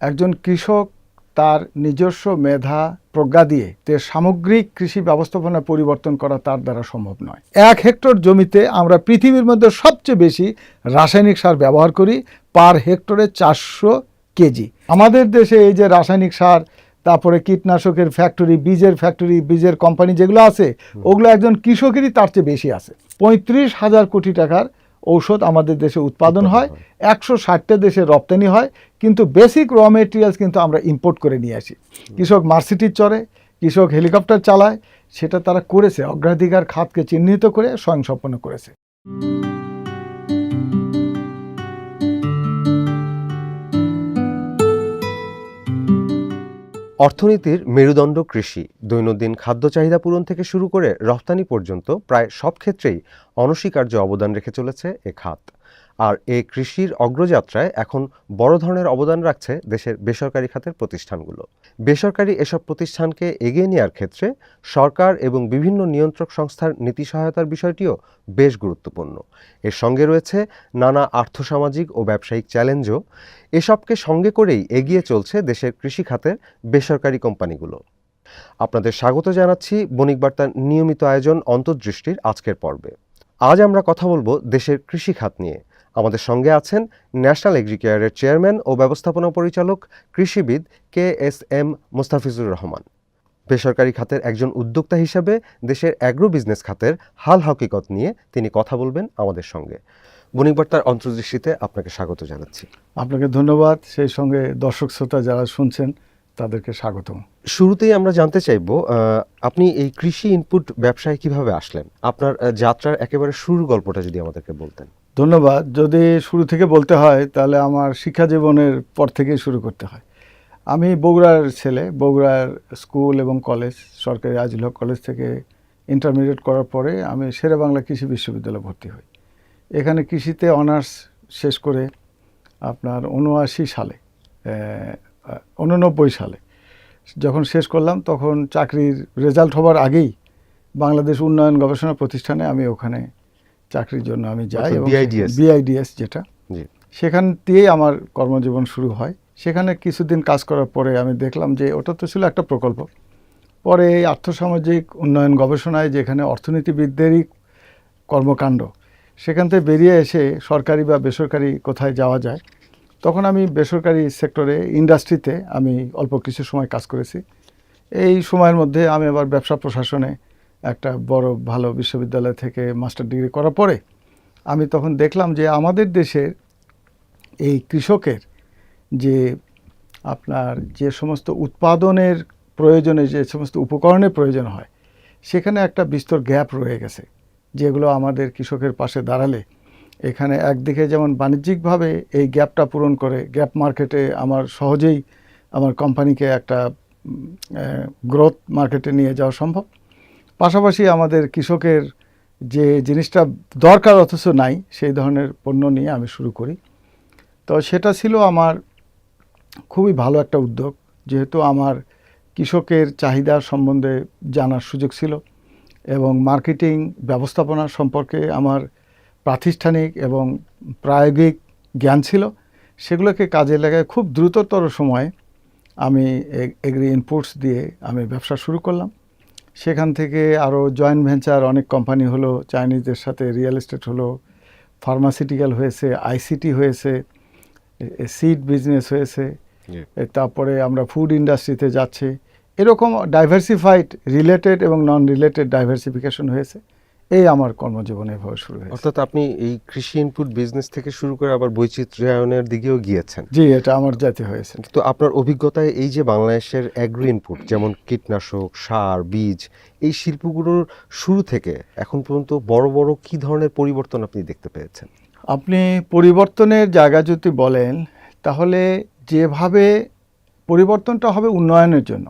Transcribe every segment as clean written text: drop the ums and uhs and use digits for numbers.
একজন কৃষক তার নিজস্ব মেধা প্রজ্ঞা দিয়ে সামগ্রিক কৃষি ব্যবস্থাপনা পরিবর্তন করা তার দ্বারা সম্ভব নয়। 1 হেক্টর জমিতে আমরা পৃথিবীর মধ্যে সবচেয়ে বেশি রাসায়নিক সার ব্যবহার করি, পার হেক্টরে 400 কেজি। আমাদের দেশে এই যে রাসায়নিক সার, তারপরে কীটনাশকের ফ্যাক্টরি, বীজের কোম্পানি যেগুলো আছে, ওগুলো একজন কৃষকেরই তার চেয়ে বেশি আছে। 35,000 কোটি টাকার ঔষধ আমাদের দেশে উৎপাদন হয়, 160টা দেশে রপ্তানি হয়, কিন্তু বেসিক র মেটেরিয়ালস কিন্তু আমরা ইম্পোর্ট করে নিয়ে আসি। কৃষক মার্সিডিজ চড়ে, কৃষক হেলিকপ্টার চালায়, সেটা তারা করেছে, অগ্রাধিকার খাতকে চিহ্নিত করে স্বয়ংসম্পন্ন করেছে। অর্থনীতির মেরুদণ্ড কৃষি। দৈনন্দিন খাদ্য চাহিদা পূরণ থেকে শুরু করে রপ্তানি পর্যন্ত প্রায় সব ক্ষেত্রেই অনস্বীকার্য অবদান রেখে চলেছে এ খাত। আর এই কৃষির অগ্রযাত্রায় এখন বড় ধরনের অবদান রাখছে দেশের বেসরকারি খাতের প্রতিষ্ঠানগুলো। বেসরকারি এসব প্রতিষ্ঠানকে এগিয়ে নেওয়ার ক্ষেত্রে সরকার এবং বিভিন্ন নিয়ন্ত্রক সংস্থার নীতি সহায়তার বিষয়টিও বেশ গুরুত্বপূর্ণ। এর সঙ্গে রয়েছে নানা আর্থসামাজিক ও ব্যবসায়িক চ্যালেঞ্জও। এসবকে সঙ্গে করেই এগিয়ে চলছে দেশের কৃষি খাতের বেসরকারি কোম্পানিগুলো। আপনাদের স্বাগত জানাচ্ছি বণিক বার্তার নিয়মিত আয়োজন অন্তর্দৃষ্টির আজকের পর্বে। আজ আমরা কথা বলবো দেশের কৃষি খাত নিয়ে। আমাদের সঙ্গে আছেন ন্যাশনাল এগ্রিকেয়ারের চেয়ারম্যান ও ব্যবস্থাপনা পরিচালক কৃষিবিদ KSM মোস্তাফিজুর রহমান। বেসরকারি খাতের একজন উদ্যোক্তা হিসেবে দেশের অ্যাগ্রো বিজনেস খাতের হাল হকিকত নিয়ে তিনি কথা বলবেন আমাদের সঙ্গে। বণিক বার্তার অন্তর্দৃষ্টিতে আপনাকে স্বাগত জানাচ্ছি। আপনাকে ধন্যবাদ, সেই সঙ্গে দর্শক শ্রোতা যারা শুনছেন তাদেরকে স্বাগতম। শুরুতেই আমরা জানতে চাইব, আপনি এই কৃষি ইনপুট ব্যবসায় কিভাবে আসলেন? আপনার যাত্রার একেবারে শুরুর গল্পটা যদি আমাদেরকে বলতেন। ধন্যবাদ। যদি শুরু থেকে বলতে হয় তাহলে আমার শিক্ষা জীবনের পর থেকেই শুরু করতে হয়। আমি বগুড়ার ছেলে। বগুড়ার স্কুল এবং কলেজ, সরকারি আজিল হক কলেজ থেকে ইন্টারমিডিয়েট করার পরে আমি শেরেবাংলা কৃষি বিশ্ববিদ্যালয়ে ভর্তি হই। এখানে কৃষিতে অনার্স শেষ করে আপনার 89 সালে 89 সালে যখন শেষ করলাম, তখন চাকরির রেজাল্ট হবার আগেই বাংলাদেশ উন্নয়ন গবেষণা প্রতিষ্ঠানে আমি ওখানে চাকরির জন্য আমি যাই, এবং BIDS যেটা, সেখান দিয়েই আমার কর্মজীবন শুরু হয়। সেখানে কিছুদিন কাজ করার পরে আমি দেখলাম যে ওটা তো ছিল একটা প্রকল্প। পরে এই আর্থসামাজিক উন্নয়ন গবেষণায়, যেখানে অর্থনীতিবিদদেরই কর্মকাণ্ড, সেখান থেকে বেরিয়ে এসে সরকারি বা বেসরকারি কোথায় যাওয়া যায়, তখন আমি বেসরকারি সেক্টরে, ইন্ডাস্ট্রিতে আমি অল্প কিছু সময় কাজ করেছি। এই সময়ের মধ্যে আমি আবার ব্যবসা প্রশাসনে একটা বড় ভালো বিশ্ববিদ্যালয় থেকে মাস্টার ডিগ্রি করার পরে আমি তখন দেখলাম যে আমাদের দেশের এই কৃষকের যে আপনার যে সমস্ত উৎপাদনের প্রয়োজনে, যে সমস্ত উপকরণের প্রয়োজন হয়, সেখানে একটা বিস্তর গ্যাপ রয়ে গেছে, যেগুলো আমাদের কৃষকের পাশে দাঁড়ালে এখানে একদিকে যেমন বাণিজ্যিকভাবে এই গ্যাপটা পূরণ করে গ্যাপ মার্কেটে আমার সহজেই আমার কোম্পানিকে একটা গ্রোথ মার্কেটে নিয়ে যাওয়া সম্ভব। পাশাপাশি আমাদের কৃষকের যে জিনিসটা দরকার অথচ নাই, সেই ধরনের পণ্য নিয়ে আমি শুরু করি। তো সেটা ছিল আমার খুবই ভালো একটা উদ্যোগ, যেহেতু আমার কৃষকের চাহিদা সম্বন্ধে জানার সুযোগ ছিল এবং মার্কেটিং ব্যবস্থাপনা সম্পর্কে আমার প্রাতিষ্ঠানিক এবং প্রায়োগিক জ্ঞান ছিল। সেগুলোকে কাজে লাগায় খুব দ্রুততর সময়ে আমি এগ্রি ইনপুটস দিয়ে আমি ব্যবসা শুরু করলাম। সেখান থেকে আরও জয়েন্ট ভেঞ্চার অনেক কোম্পানি হলো, চাইনিজদের সাথে রিয়েল এস্টেট হলো, ফার্মাসিউটিক্যাল হয়েছে, ICT হয়েছে, সিড বিজনেস হয়েছে, তারপরে আমরা ফুড ইন্ডাস্ট্রিতে যাচ্ছি। এরকম ডাইভার্সিফাইড, রিলেটেড এবং নন রিলেটেড ডাইভার্সিফিকেশন হয়েছে। এই আমার কর্মজীবন এভাবে শুরু হয়েছে। অর্থাৎ আপনি এই কৃষি ইনপুট বিজনেস থেকে শুরু করে আবার বৈচিত্র্যায়নের দিকেও গিয়েছেন। জি, এটা আমার যেতে হয়েছে। তো আপনার অভিজ্ঞতায় এই যে বাংলাদেশের অ্যাগ্রি ইনপুট, যেমন কীটনাশক, সার, বীজ, এই শিল্পগুলোর শুরু থেকে এখন পর্যন্ত বড় বড় কী ধরনের পরিবর্তন আপনি দেখতে পেয়েছেন? আপনি পরিবর্তনের জায়গা যদি বলেন, তাহলে যেভাবে পরিবর্তনটা হবে উন্নয়নের জন্য,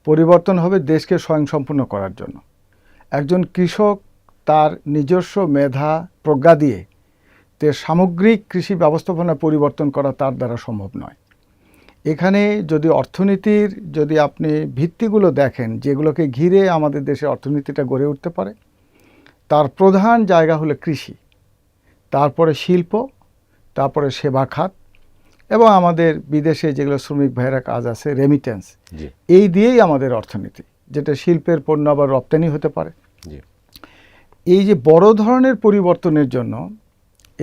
পরিবর্তন হবে দেশকে স্বয়ংসম্পূর্ণ করার জন্য। একজন কৃষক তার নিজস্ব মেধা প্রজ্ঞা দিয়ে সামগ্রিক কৃষি ব্যবস্থাপনা পরিবর্তন করা তার দ্বারা সম্ভব নয়। এখানে যদি অর্থনীতির যদি আপনি ভিত্তিগুলো দেখেন, যেগুলোকে ঘিরে আমাদের দেশের অর্থনীতিটা গড়ে উঠতে পারে, তার প্রধান জায়গা হলো কৃষি, তারপরে শিল্প, তারপরে সেবা খাত, এবং আমাদের বিদেশে যেগুলো শ্রমিক ভাইয়েরা কাজ আছে রেমিটেন্স, এই দিয়েই আমাদের অর্থনীতি, যেটা শিল্পের পণ্য আবার রপ্তানি হতে পারে। এই যে বড় ধরনের পরিবর্তনের জন্য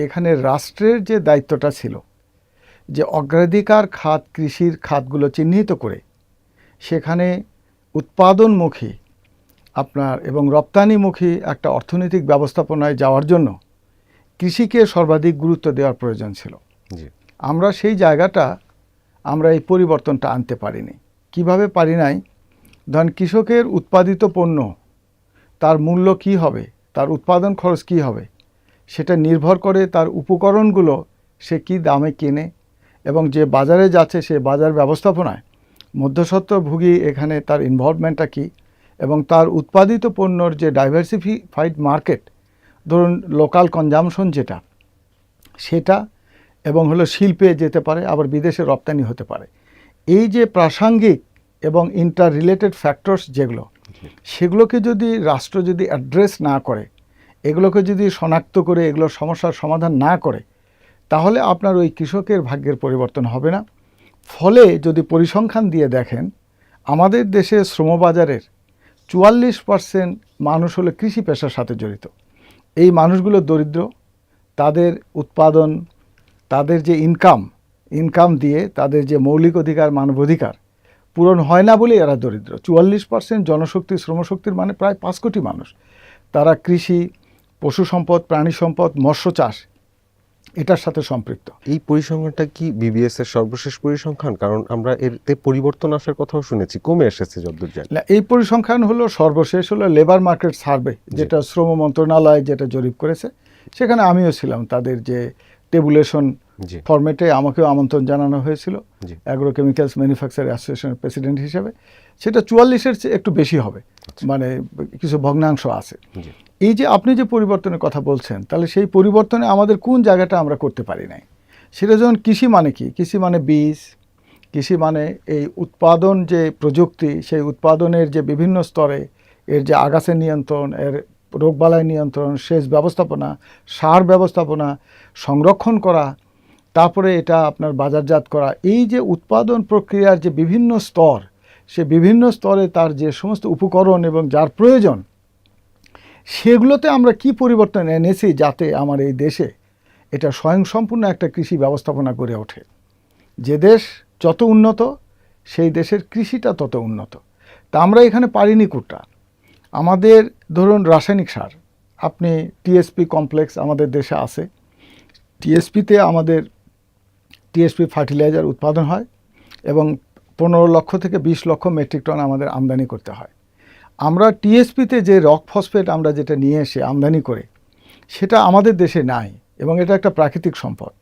এখানে রাষ্ট্রের যে দায়িত্বটা ছিল যে অগ্রাধিকার খাত কৃষির খাতগুলো চিহ্নিত করে সেখানে উৎপাদনমুখী আপনার এবং রপ্তানিমুখী একটা অর্থনৈতিক ব্যবস্থাপনায় যাওয়ার জন্য কৃষিকে সর্বাধিক গুরুত্ব দেওয়ার প্রয়োজন ছিল। আমরা সেই জায়গাটা আমরা এই পরিবর্তনটা আনতে পারিনি। কিভাবে পারি নাই? ধরেন কৃষকের উৎপাদিত পণ্য তার মূল্য কি হবে, তার উৎপাদন খরচ কি হবে, সেটা নির্ভর করে তার উপকরণগুলো সে কি দামে কেনে এবং যে বাজারে যাচ্ছে সে বাজার ব্যবস্থাপনায় মধ্যস্বত্বভোগী এখানে তার ইনভলভমেন্টটা কী এবং তার উৎপাদিত পণ্যর যে ডাইভার্সিফাইড মার্কেট, ধরুন লোকাল কনজামশন যেটা সেটা, এবং হলো শিল্পে যেতে পারে, আবার বিদেশে রপ্তানি হতে পারে। এই যে প্রাসঙ্গিক এবং ইন্টার রিলেটেড ফ্যাক্টরস যেগুলো, সেগুলোকে যদি রাষ্ট্র যদি অ্যাড্রেস না করে, এগুলোকে যদি শনাক্ত করে এগুলোর সমস্যার সমাধান না করে, তাহলে আপনার ওই কৃষকের ভাগ্যের পরিবর্তন হবে না। ফলে যদি পরিসংখ্যান দিয়ে দেখেন, আমাদের দেশে শ্রমবাজারের 44% মানুষ হলো কৃষি পেশার সাথে জড়িত। এই মানুষগুলো দরিদ্র, তাদের উৎপাদন, তাদের যে ইনকাম দিয়ে তাদের যে মৌলিক অধিকার, মানবাধিকার পূরণ হয় না বলেই এরা দরিদ্র। 44% জনশক্তি, শ্রমশক্তির মানে প্রায় 5 কোটি মানুষ। তারা কৃষি, পশু সম্পদ, প্রাণী সম্পদ, মৎস্য চাষ এটার সাথে সম্পৃক্ত। এই পরিসংখ্যানটা কি বিবিএস এর সর্বশেষ পরিসংখ্যান? কারণ আমরা এতে পরিবর্তন আসার কথাও শুনেছি, কমে এসেছে যতদূর জানি। এই পরিসংখ্যান হলো সর্বশেষ হলো লেবার মার্কেট সার্ভে, যেটা শ্রম মন্ত্রণালয় যেটা জরিপ করেছে। সেখানে আমিও ছিলাম, তাদের যে টেবুলেশন ফরম্যাটে আমাকেও আমন্ত্রণ জানানো হয়েছিল অ্যাগ্রোকেমিক্যালস ম্যানুফ্যাকচার অ্যাসোসিয়েশনের প্রেসিডেন্ট হিসেবে। সেটা 44-এর চেয়ে একটু বেশি হবে, মানে কিছু ভগ্নাংশ আছে। এই যে আপনি যে পরিবর্তনের কথা বলছেন, তাহলে সেই পরিবর্তনে আমাদের কোন জায়গাটা আমরা করতে পারি নাই? সেটা যেমন কৃষি মানে কি? কৃষি মানে বীজ, কৃষি মানে এই উৎপাদন যে প্রযুক্তি, সেই উৎপাদনের যে বিভিন্ন স্তরে এর যে আগাছা নিয়ন্ত্রণ, এর রোগবালাই নিয়ন্ত্রণ, সেচ ব্যবস্থাপনা, সার ব্যবস্থাপনা, সংরক্ষণ করা, তারপরে এটা আপনার বাজারজাত করা, এই যে উৎপাদন প্রক্রিয়ার যে বিভিন্ন স্তর, সে বিভিন্ন স্তরে তার যে সমস্ত উপকরণ এবং যার প্রয়োজন, সেগুলোতে আমরা কি পরিবর্তন এনেছি যাতে আমার এই দেশে এটা স্বয়ংসম্পূর্ণ একটা কৃষি ব্যবস্থাপনা গড়ে ওঠে। যে দেশ যত উন্নত, সেই দেশের কৃষিটা তত উন্নত। তা আমরা এখানে পারিনি কোটা। আমাদের ধরুন রাসায়নিক সার, আপনি টিএসপি কমপ্লেক্স আমাদের দেশে আছে। টিএসপিতে আমাদের টিএসপি ফার্টিলাইজার উৎপাদন হয় এবং 15 লক্ষ থেকে 20 লক্ষ মেট্রিক টন আমাদের আমদানি করতে হয়। আমরা টিএসপিতে যে রক ফসফেট আমরা যেটা নিয়ে এসে আমদানি করে, সেটা আমাদের দেশে নাই এবং এটা একটা প্রাকৃতিক সম্পদ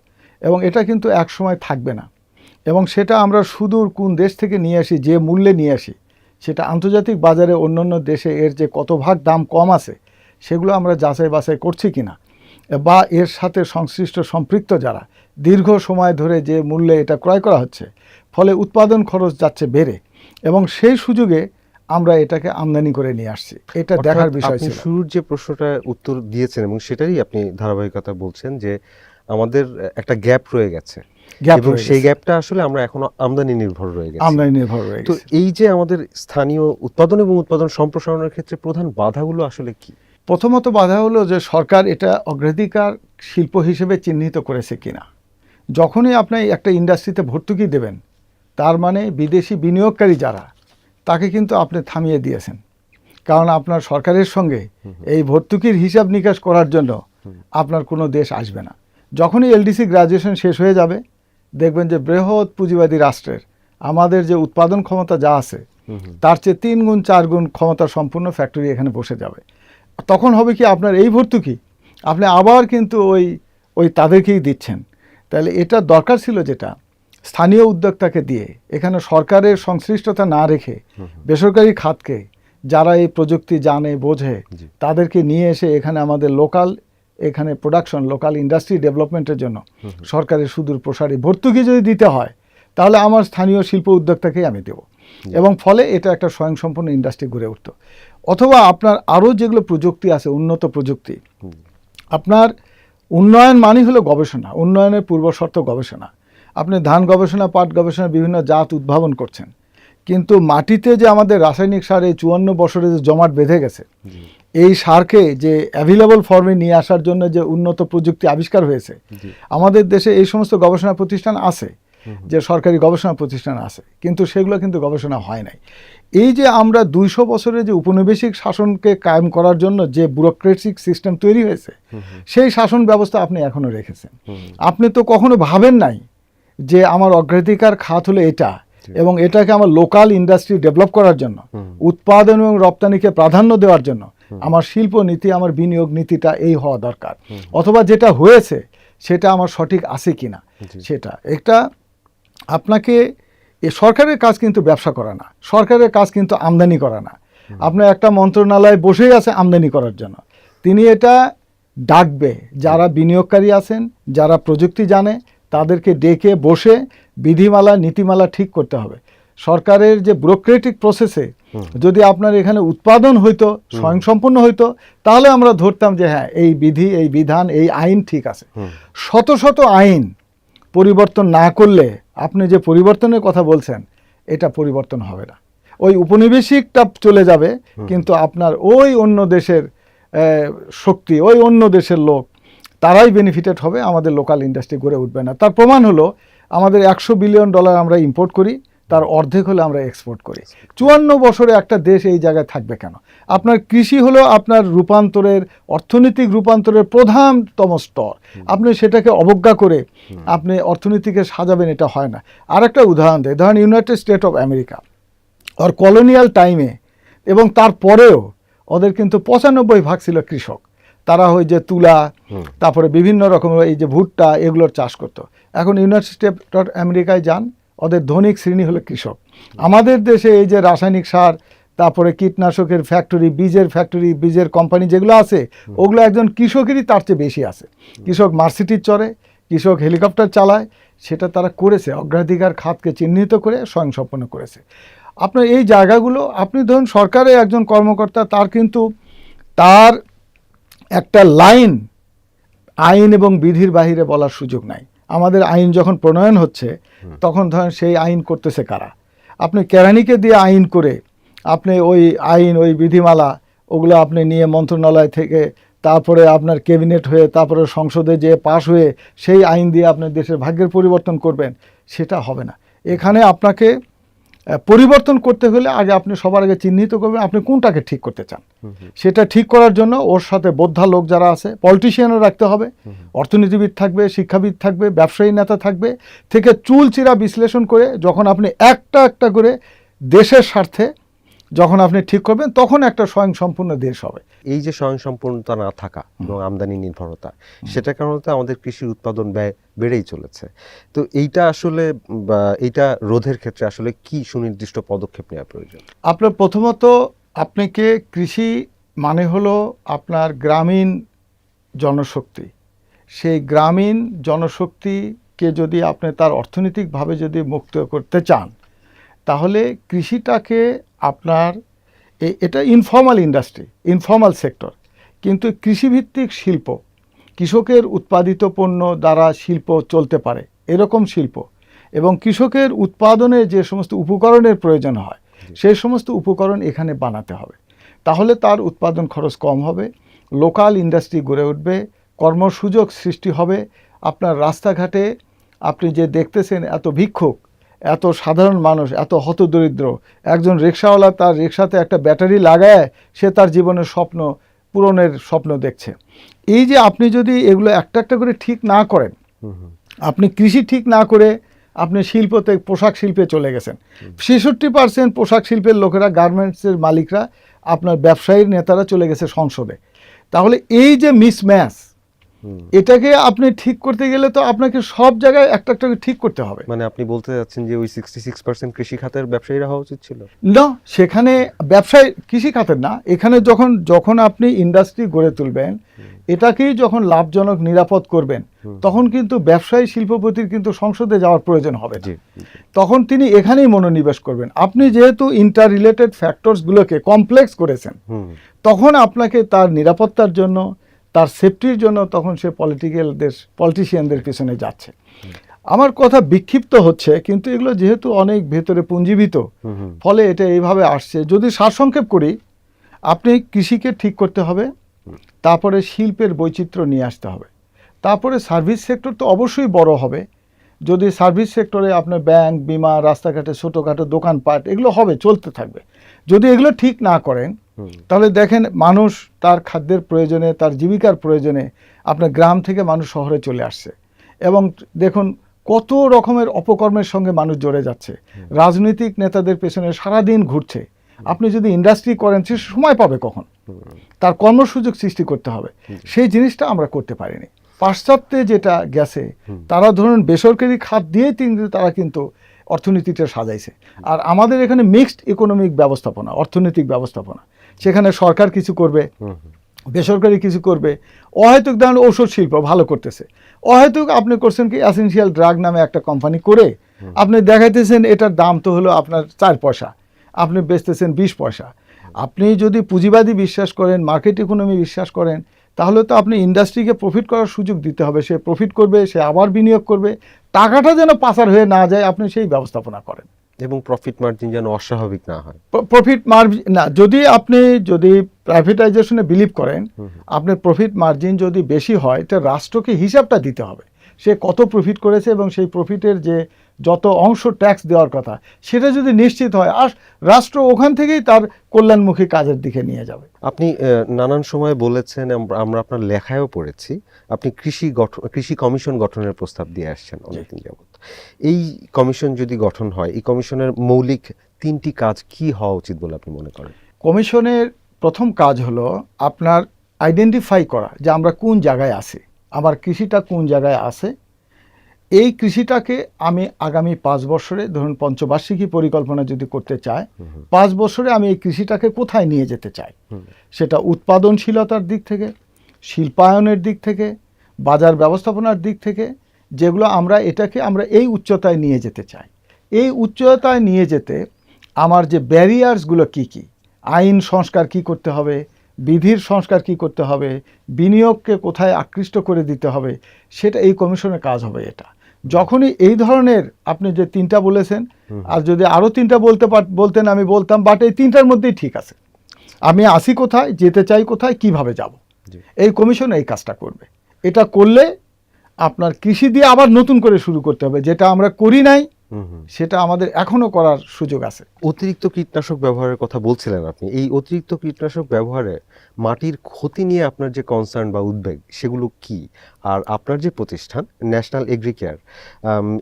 এবং এটা কিন্তু এক সময় থাকবে না। এবং সেটা আমরা সুদূর কোন দেশ থেকে নিয়ে আসি, যে মূল্যে নিয়ে আসি, সেটা আন্তর্জাতিক বাজারে অন্যান্য দেশে এর যে কত ভাগ দাম কম আছে, সেগুলো আমরা যাচাই বাছাই করছি কিনা, বা এর সাথে সংশ্লিষ্ট সম্পৃক্ত যারা দীর্ঘ সময় ধরে যে মূল্যে এটা ক্রয় করা হচ্ছে, ফলে উৎপাদন খরচ যাচ্ছে বেড়ে, এবং সেই সুযোগে আমরা এটাকে আমদানি করে নিয়ে আসছি। এটা দেখার বিষয় ছিল। শুরুর যে প্রশ্নটা উত্তর দিয়েছেন এবং সেটারই আপনি ধারাবাহিকতা বলছেন যে আমাদের একটা গ্যাপ রয়ে গেছে, এবং সেই গ্যাপটা আসলে আমরা এখনো আমদানি নির্ভর রয়ে গেছি। তো এই যে আমাদের স্থানীয় উৎপাদন এবং উৎপাদন সম্প্রসারণের ক্ষেত্রে প্রধান বাধাগুলো আসলে কি? প্রথমত বাধা হলো যে সরকার এটা অগ্রাধিকার শিল্প হিসেবে চিহ্নিত করেছে কিনা। যখনই আপনি একটা ইন্ডাস্ট্রিতে ভর্তুকি দেবেন, তার মানে বিদেশি বিনিয়োগকারী যারা, তাকে কিন্তু আপনি থামিয়ে দিয়েছেন। কারণ আপনার সরকারের সঙ্গে এই ভর্তুকির হিসাব নিকাশ করার জন্য আপনার কোনো দেশ আসবে না। যখনই এলডিসি গ্র্যাজুয়েশন শেষ হয়ে যাবে, দেখবেন যে বৃহৎ পুঁজিবাদী রাষ্ট্রের আমাদের যে উৎপাদন ক্ষমতা যা আছে, তার চেয়ে 3 গুণ 4 গুণ ক্ষমতা সম্পূর্ণ ফ্যাক্টরি এখানে বসে যাবে। তখন হবে কি, আপনার এই ভর্তুকি আপনি আবার কিন্তু ওই তাদেরকেই দিচ্ছেন। তাহলে এটা দরকার ছিল যেটা স্থানীয় উদ্যোক্তাকে দিয়ে, এখানে সরকারের সংশ্লিষ্টতা না রেখে বেসরকারি খাতকে, যারা এই প্রযুক্তি জানে বোঝে, তাদেরকে নিয়ে এসে এখানে আমাদের এখানে প্রোডাকশন, লোকাল ইন্ডাস্ট্রি ডেভেলপমেন্টের জন্য সরকারের সুদূর প্রসারী ভর্তুকি যদি দিতে হয়, তাহলে আমার স্থানীয় শিল্প উদ্যোক্তাকেই আমি দেব, এবং ফলে এটা একটা স্বয়ংসম্পূর্ণ ইন্ডাস্ট্রি গড়ে উঠত। অথবা আপনার আরও যেগুলো প্রযুক্তি আছে, উন্নত প্রযুক্তি, আপনার উন্নয়ন মানে হলো গবেষণা, উন্নয়নের পূর্বশর্ত গবেষণা। আপনি ধান গবেষণা, পাট গবেষণা, বিভিন্ন জাত উদ্ভাবন করছেন, কিন্তু মাটিতে যে আমাদের রাসায়নিক সার এই 54 বছরে যে জমাট বেঁধে গেছে, এই সারকে যে অ্যাভেলেবল ফর্মে নিয়ে আসার জন্য যে উন্নত প্রযুক্তি আবিষ্কার হয়েছে, আমাদের দেশে এই সমস্ত গবেষণা প্রতিষ্ঠান আছে, যে সরকারি গবেষণা প্রতিষ্ঠান আছে, কিন্তু সেগুলো কিন্তু গবেষণা হয় নাই। এই যে আমরা 200 বছরের যে উপনিবেশিক শাসনকে কায়েম করার জন্য যে ব্যুরোক্রেটিক সিস্টেম তৈরি হয়েছে, সেই শাসন ব্যবস্থা আপনি এখনো রেখেছেন। আপনি তো কখনো ভাবেন নাই যে আমার অগ্রাধিকার খাত হলো এটা, এবং এটাকে আমার লোকাল ইন্ডাস্ট্রি ডেভেলপ করার জন্য, উৎপাদন এবং রপ্তানিকে প্রাধান্য দেওয়ার জন্য আমার শিল্প নীতি, আমার বিনিয়োগ নীতিটা এই হওয়া দরকার, অথবা যেটা হয়েছে সেটা আমার সঠিক আছে কিনা সেটা। একটা আপনাকে সরকারের কাজ কিন্তু ব্যবসা করা না, সরকারের কাজ কিন্তু আমদানি করা না। আপনার একটা মন্ত্রণালয় বসেই আছে আমদানি করার জন্য, তিনি এটা ডাকবে যারা বিনিয়োগকারী আছেন, যারা প্রযুক্তি জানে, তাদেরকে ডেকে বসে বিধিমালা নীতিমালা ঠিক করতে হবে। সরকারের যে ব্যুরোক্রেটিক প্রসেসে যদি আপনার এখানে উৎপাদন হইতো, স্বয়ংসম্পূর্ণ হইতো, তাহলে আমরা ধরতাম যে হ্যাঁ এই বিধি, এই বিধান, এই আইন ঠিক আছে। শত শত আইন পরিবর্তন না করলে আপনি যে পরিবর্তনের কথা বলছেন, এটা পরিবর্তন হবে না। ওই উপনিবেশিকটা চলে যাবে, কিন্তু আপনার ওই অন্য দেশের শক্তি, ওই অন্য দেশের লোক, তারাই বেনিফিটেড হবে, আমাদের লোকাল ইন্ডাস্ট্রি গড়ে উঠবে না। তার প্রমাণ হলো আমাদের $100 বিলিয়ন আমরা ইম্পোর্ট করি, তার অর্ধেক হলে আমরা এক্সপোর্ট করি। 54 বছরে একটা দেশ এই জায়গায় থাকবে কেন? আপনার কৃষি হলো আপনার রূপান্তরের, অর্থনৈতিক রূপান্তরের প্রধানতম স্তর। আপনি সেটাকে অবজ্ঞা করে আপনি অর্থনীতিকে সাজাবেন, এটা হয় না। আর একটা উদাহরণ দেয়, ধরেন United state of America or colonial টাইমে, এবং তারপরেও ওদের কিন্তু 95% ছিল কৃষক। তারা ওই যে তুলা, তারপরে বিভিন্ন রকমের এই যে ভুট্টা, এগুলোর চাষ করতো। এখন ইউনাইটেড স্টেট অফ আমেরিকায় যান, ওদের ধনিক শ্রেণী হলো কৃষক। আমাদের দেশে এই যে রাসায়নিক সার, তারপরে কীটনাশকের ফ্যাক্টরি, বীজের ফ্যাক্টরি, বীজের কোম্পানি যেগুলো আছে, ওগুলো একজন কৃষকেরই তার চেয়ে বেশি আছে। কৃষক মার্সিডিজ চড়ে, কৃষক হেলিকপ্টার চালায়, সেটা তারা করেছে, অগ্রাধিকার খাতকে চিহ্নিত করে স্বয়ংসম্পন্ন করেছে। আপনার এই জায়গাগুলো, আপনি ধরুন সরকারের একজন কর্মকর্তা, তার কিন্তু তার একটা লাইন আইন এবং বিধির বাহিরে বলার সুযোগ নাই। আমাদের আইন যখন প্রণয়ন হচ্ছে, তখন ধরেন সেই আইন করতেছে কারা? আপনি কেরানিকে দিয়ে আইন করে আপনি ওই আইন, ওই বিধিমালা, ওগুলো আপনি নিয়ে মন্ত্রণালয় থেকে, তারপরে আপনার ক্যাবিনেট হয়ে, তারপরে সংসদে যে পাশ হয়ে সেই আইন দিয়ে আপনার দেশের ভাগ্যের পরিবর্তন করবেন, সেটা হবে না। এখানে আপনাকে পরিবর্তন করতে হলে আগে আপনি সবার আগে চিহ্নিত করবেন আপনি কোনটাকে ঠিক করতে চান। সেটা ঠিক করার জন্য ওর সাথে বোদ্ধা লোক যারা আছে, পলিটিশিয়ানও রাখতে হবে, অর্থনীতিবিদ থাকবে, শিক্ষাবিদ থাকবে, ব্যবসায়ী নেতা থাকবে, থেকে চুলচিরা বিশ্লেষণ করে যখন আপনি একটা একটা করে দেশের স্বার্থে যখন আপনি ঠিক করবেন, তখন একটা স্বয়ংসম্পূর্ণ দেশ হবে। এই যে স্বয়ংসম্পূর্ণতা না থাকা এবং আমদানি নির্ভরতা, সেটার কারণে তো আমাদের কৃষির উৎপাদন ব্যয় বেড়েই চলেছে। তো এইটা আসলে, এইটা রোধের ক্ষেত্রে আসলে কি সুনির্দিষ্ট পদক্ষেপ নেওয়া প্রয়োজন? আপনার প্রথমত, আপনাকে কৃষি মানে হলো আপনার গ্রামীণ জনশক্তি। সেই গ্রামীণ জনশক্তিকে যদি আপনি তার অর্থনৈতিকভাবে যদি মুক্ত করতে চান, তাহলে কৃষিটাকে আপনার এটা ইনফর্মাল ইন্ডাস্ট্রি, ইনফর্মাল সেক্টর, কিন্তু কৃষিভিত্তিক শিল্প, কৃষকের উৎপাদিত পণ্য দ্বারা শিল্প চলতে পারে এরকম শিল্প, এবং কৃষকের উৎপাদনে যে সমস্ত উপকরণের প্রয়োজন হয়, সেই সমস্ত উপকরণ এখানে বানাতে হবে। তাহলে তার উৎপাদন খরচ কম হবে, লোকাল ইন্ডাস্ট্রি গড়ে উঠবে, কর্মসুযোগ সৃষ্টি হবে। আপনার রাস্তাঘাটে আপনি যে দেখতেছেন এত ভিক্ষুক, এত সাধারণ মানুষ, এত হতদরিদ্র, একজন রিক্সাওয়ালা তার রিক্সাতে একটা ব্যাটারি লাগায় সে তার জীবনের স্বপ্ন পূরণের স্বপ্ন দেখছে। এই যে আপনি যদি এগুলো একটা একটা করে ঠিক না করেন, আপনি কৃষি ঠিক না করে আপনি শিল্পতে, পোশাক শিল্পে চলে গেছেন, 66% পোশাক শিল্পের লোকেরা, গার্মেন্টসের মালিকরা, আপনার ব্যবসায়ীর নেতারা চলে গেছে সংসদে। তাহলে এই যে মিসম্যাচ, এটাকে আপনি ঠিক করতে গেলে তো আপনাকে সব জায়গায় একটা একটা ঠিক করতে হবে। মানে আপনি বলতে যাচ্ছেন যে ওই 66% কৃষি খাতের ব্যবসায়ীরা হওয়া উচিত ছিল না, সেখানে ব্যবসায় কৃষি খাতের না, এখানে যখন আপনি ইন্ডাস্ট্রি গড়ে তুলবেন, এটাকেই যখন লাভজনক নিরাপদ করবেন, তখন কিন্তু ব্যবসায়ী শিল্পপতির কিন্তু সংসদে যাওয়ার প্রয়োজন হবে না। তখন তিনি এখানেই মনোনিবেশ করবেন। আপনি যেহেতু ইন্টার রিলেটেড ফ্যাক্টরসগুলোকে কমপ্লেক্স করেছেন, তখন আপনাকে তার নিরাপত্তার জন্য, তার সেফটির জন্য তখন সে পলিটিশিয়ানদের পিছনে যাচ্ছে। আমার কথা বিক্ষিপ্ত হচ্ছে, কিন্তু এগুলো যেহেতু অনেক ভেতরে পুঞ্জীবিত, ফলে এটা এইভাবে আসছে। যদি সারসংক্ষেপ করি, আপনি কৃষিকে ঠিক করতে হবে, তারপরে শিল্পের বৈচিত্র্য নিয়ে আসতে হবে, তারপরে সার্ভিস সেক্টর তো অবশ্যই বড় হবে। যদি সার্ভিস সেক্টরে আপনার ব্যাংক, বিমা, রাস্তাঘাটে ছোটোখাটো দোকানপাট এগুলো হবে, চলতে থাকবে। যদি এগুলো ঠিক না করেন, তাহলে দেখেন মানুষ তার খাদ্যের প্রয়োজনে, তার জীবিকার প্রয়োজনে আপনার গ্রাম থেকে মানুষ শহরে চলে আসছে, এবং দেখুন কত রকমের অপকর্মের সঙ্গে মানুষ জড়ে যাচ্ছে। রাজনৈতিক নেতাদের পেছনে সারাদিন ঘুরছে। আপনি যদি ইন্ডাস্ট্রি করেন, সে সময় পাবে কখন? তার কর্মসুযোগ সৃষ্টি করতে হবে। সেই জিনিসটা আমরা করতে পারিনি। পাশ্চাত্যে যেটা গেছে, তারা ধরুন বেসরকারি খাত দিয়েই তারা কিন্তু অর্থনীতিটা সাজাইছে। আর আমাদের এখানে মিক্সড ইকোনমিক ব্যবস্থাপনা, অর্থনৈতিক ব্যবস্থাপনা। সেখানে সরকার কিছু করবে, বেসরকারি কিছু করবে। অহেতুক ধরেন ঔষধ শিল্প ভালো করতেছে, অহেতুক আপনি করছেন কি এসেনশিয়াল ড্রাগ নামে একটা কোম্পানি করে আপনি দেখাইতেছেন এটার দাম তো হলো আপনার 4 পয়সা, আপনি বেচতেছেন 20 পয়সা। আপনি যদি পুঁজিবাদী বিশ্বাস করেন, মার্কেট ইকোনমি বিশ্বাস করেন, তাহলে তো আপনি ইন্ডাস্ট্রিকে প্রফিট করার সুযোগ দিতে হবে। সে প্রফিট করবে, সে আবার বিনিয়োগ করবে, টাকাটা যেন পাচার হয়ে না যায়, আপনি সেই ব্যবস্থাপনা করেন। এবং প্রফিট মার্জিন যেন অস্বাভাবিক না হয়। প্রফিট মার্জিন না, যদি প্রাইভেটাইজেশনে বিলিভ করেন, আপনার প্রফিট মার্জিন যদি বেশি হয়, তো রাষ্ট্রকে হিসাবটা দিতে হবে সে কত প্রফিট করেছে, এবং সেই প্রফিটের যে যত অংশ ট্যাক্স দেওয়ার কথা সেটা যদি নিশ্চিত হয়, আর রাষ্ট্র ওখান থেকেই তার কল্যাণমুখী কাজের দিকে নিয়ে যাবে। আপনি নানান সময় বলেছেন, আমরা আপনার লেখায়ও পড়েছি, আপনি কৃষি কমিশন গঠনের প্রস্তাব দিয়ে আসছেন অনেকদিন যাবত। এই কমিশন যদি গঠন হয়, এই কমিশনের মৌলিক 3টি কাজ কি হওয়া উচিত বলে আপনি মনে করেন? কমিশনের প্রথম কাজ হলো আপনার আইডেন্টিফাই করা যে আমরা কোন জায়গায় আছি, আমার কৃষিটা কোন জায়গায় আছে। এই কৃষিটাকে আমি আগামী 5 বছরে, ধরুন পঞ্চবার্ষিকী পরিকল্পনা যদি করতে চাই, 5 বছরে আমি এই কৃষিটাকে কোথায় নিয়ে যেতে চাই, সেটা উৎপাদনশীলতার দিক থেকে, শিল্পায়নের দিক থেকে, বাজার ব্যবস্থাপনার দিক থেকে, যেগুলো এটাকে আমরা এই উচ্চতায় নিয়ে যেতে চাই। এই উচ্চতায় নিয়ে যেতে আমার যে ব্যারিয়ার্সগুলো কি কি, আইন সংস্কার কি করতে হবে, বিধির সংস্কার কি করতে হবে, বিনিয়োগকে কোথায় আকৃষ্ট করে দিতে হবে, সেটা এই কমিশনের কাজ হবে। এটা যখনই এই ধরনের আপনি যে 3টা বলেছেন, আর যদি আরও 3টা বলতেন আমি বলতাম, বাট এই 3টার মধ্যেই ঠিক আছে। আমি আসি কোথায়, যেতে চাই কোথায়, কিভাবে যাব, এই কমিশন এই কাজটা করবে। এটা করলে আপনার কৃষি দিয়ে আবার নতুন করে শুরু করতে হবে, যেটা আমরা করি নাই, সেটা আমাদের এখনো করার সুযোগ আছে। অতিরিক্ত কীটনাশক ব্যবহারের কথা বলছিলেন আপনি, এই অতিরিক্ত কীটনাশক ব্যবহারে মাটির ক্ষতি নিয়ে আপনার যে কনসার্ন বা উদ্বেগ, সেগুলো কি? আর আপনার যে প্রতিষ্ঠান ন্যাশনাল এগ্রিকেয়ার,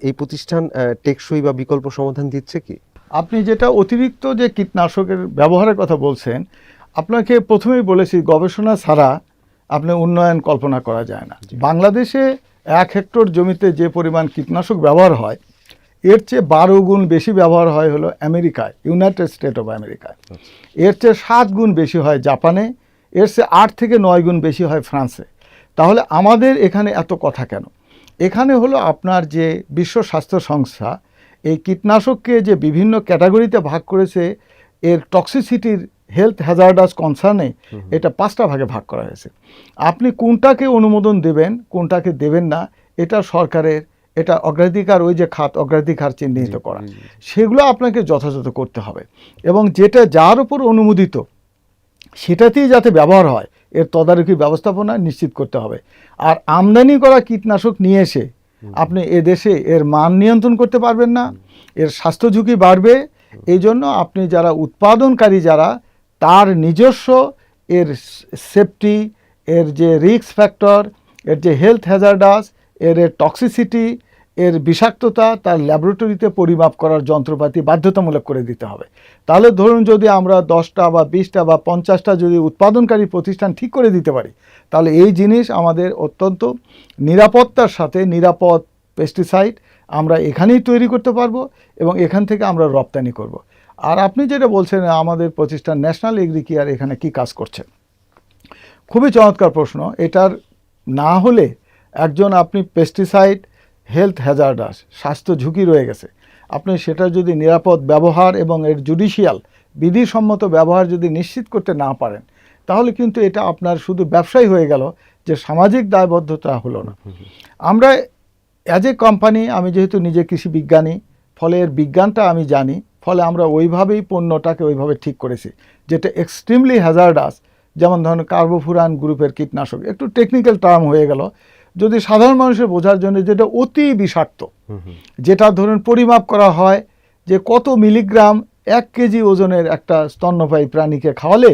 এই প্রতিষ্ঠান টেকসই বা বিকল্প সমাধান দিচ্ছে কি? আপনি যেটা অতিরিক্ত যে কীটনাশকের ব্যবহারের কথা বলছেন, আপনাকে প্রথমেই বলেছি গবেষণা ছাড়া আপনি উন্নয়ন কল্পনা করা যায় না। বাংলাদেশে 1 হেক্টর জমিতে যে পরিমাণ কীটনাশক ব্যবহার হয়, এর চেয়ে 12 গুণ বেশি ব্যবহার হয় হলো আমেরিকায়, ইউনাইটেড স্টেট অফ আমেরিকায়। এর চেয়ে 7 গুণ বেশি হয় জাপানে, এর চেয়ে 8 থেকে 9 গুণ বেশি হয় ফ্রান্সে। তাহলে আমাদের এখানে এত কথা কেন? এখানে হলো আপনার যে বিশ্ব স্বাস্থ্য সংস্থা এই কীটনাশককে যে বিভিন্ন ক্যাটাগরিতে ভাগ করেছে, এর টক্সিসিটির, হেলথ হ্যাজার্ডাস কনসার্নে এটা 5টা ভাগে ভাগ করা হয়েছে। আপনি কোনটাকে অনুমোদন দেবেন, কোনটাকে দেবেন না, এটা সরকারের, এটা অগ্রাধিকার, ওই যে খাত অগ্রাধিকার চিহ্নিত করা, সেগুলো আপনাকে যথাযথ করতে হবে। এবং যেটা যার উপর অনুমোদিত সেটাতেই যাতে ব্যবহার হয়, এর তদারকি ব্যবস্থাপনা নিশ্চিত করতে হবে। আর আমদানি করা কীটনাশক নিয়ে এসে আপনি এদেশে এর মান নিয়ন্ত্রণ করতে পারবেন না, এর স্বাস্থ্য ঝুঁকি বাড়বে। এই জন্য আপনি যারা উৎপাদনকারী, যারা তার নিজস্ব এর সেফটি, এর যে রিস্ক ফ্যাক্টর, এর যে হেলথ হ্যাজার্ডাস, এর টক্সিসিটি, এর বিষাক্ততা, তার ল্যাবরেটরিতে পরিমাপ করার যন্ত্রপাতি বাধ্যতামূলক করে দিতে হবে। তাহলে ধরুন যদি আমরা 10টা বা 20টা বা 50টা যদি উৎপাদনকারী প্রতিষ্ঠান ঠিক করে দিতে পারি, তাহলে এই জিনিস আমাদের অত্যন্ত নিরাপত্তার সাথে, নিরাপদ পেস্টিসাইড আমরা এখানেই তৈরি করতে পারবো, এবং এখান থেকে আমরা রপ্তানি করব। আর আপনি যেটা বলছেন আমাদের প্রতিষ্ঠান ন্যাশনাল এগ্রিকেয়ার এখানে কি কাজ করছে, খুবই চমৎকার প্রশ্ন। এটার না হলে একজন আপনি পেস্টিসাইড, হেলথ হ্যাজার্ডাস, স্বাস্থ্য ঝুঁকি রয়ে গেছে, আপনি সেটা যদি নিরাপদ ব্যবহার এবং এর জুডিশিয়াল বিধিসম্মত ব্যবহার যদি নিশ্চিত করতে না পারেন, তাহলে কিন্তু এটা আপনার শুধু ব্যবসায়ী হয়ে গেল, যে সামাজিক দায়বদ্ধতা হলো না। আমরা অ্যাজ এ কোম্পানি আমি যেহেতু নিজে কৃষি বিজ্ঞানী, ফলে এর বিজ্ঞানটা আমি জানি, ফলে আমরা ওইভাবেই পণ্যটাকে ওইভাবে ঠিক করেছি, যেটা এক্সট্রিমলি হ্যাজার্ডাস, যেমন ধরুন কার্বোফুরান গ্রুপের কীটনাশক, একটু টেকনিক্যাল টার্ম হয়ে গেল, যদি সাধারণ মানুষের বোঝার জন্য, যেটা অতি বিষাক্ত, যেটা ধরুন পরিমাপ করা হয় যে কত মিলিগ্রাম 1 কেজি ওজনের একটা স্তন্যপায়ী প্রাণীকে খাওয়ালে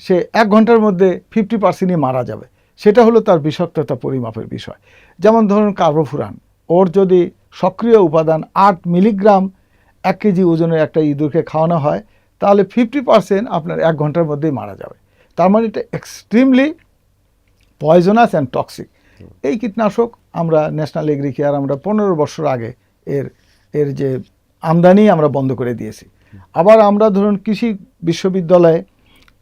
সে 1 ঘন্টার মধ্যে 50%ই মারা যাবে, সেটা হলো তার বিষাক্ততা পরিমাপের বিষয়। যেমন ধরুন কার্বোফুরান, ওর যদি সক্রিয় উপাদান 8 মিলিগ্রাম 1 কেজি ওজনের একটা ইঁদুরকে খাওয়ানো হয়, তাহলে 50% আপনার 1 ঘন্টার মধ্যেই মারা যাবে। তার মানে এটা এক্সট্রিমলি পয়জনাস অ্যান্ড টক্সিক। এই কীটনাশক আমরা ন্যাশনাল এগ্রিকেয়ার আমরা 15 বছর আগে এর যে আমদানি আমরা বন্ধ করে দিয়েছি। আবার আমরা ধরুন কৃষি বিশ্ববিদ্যালয়ে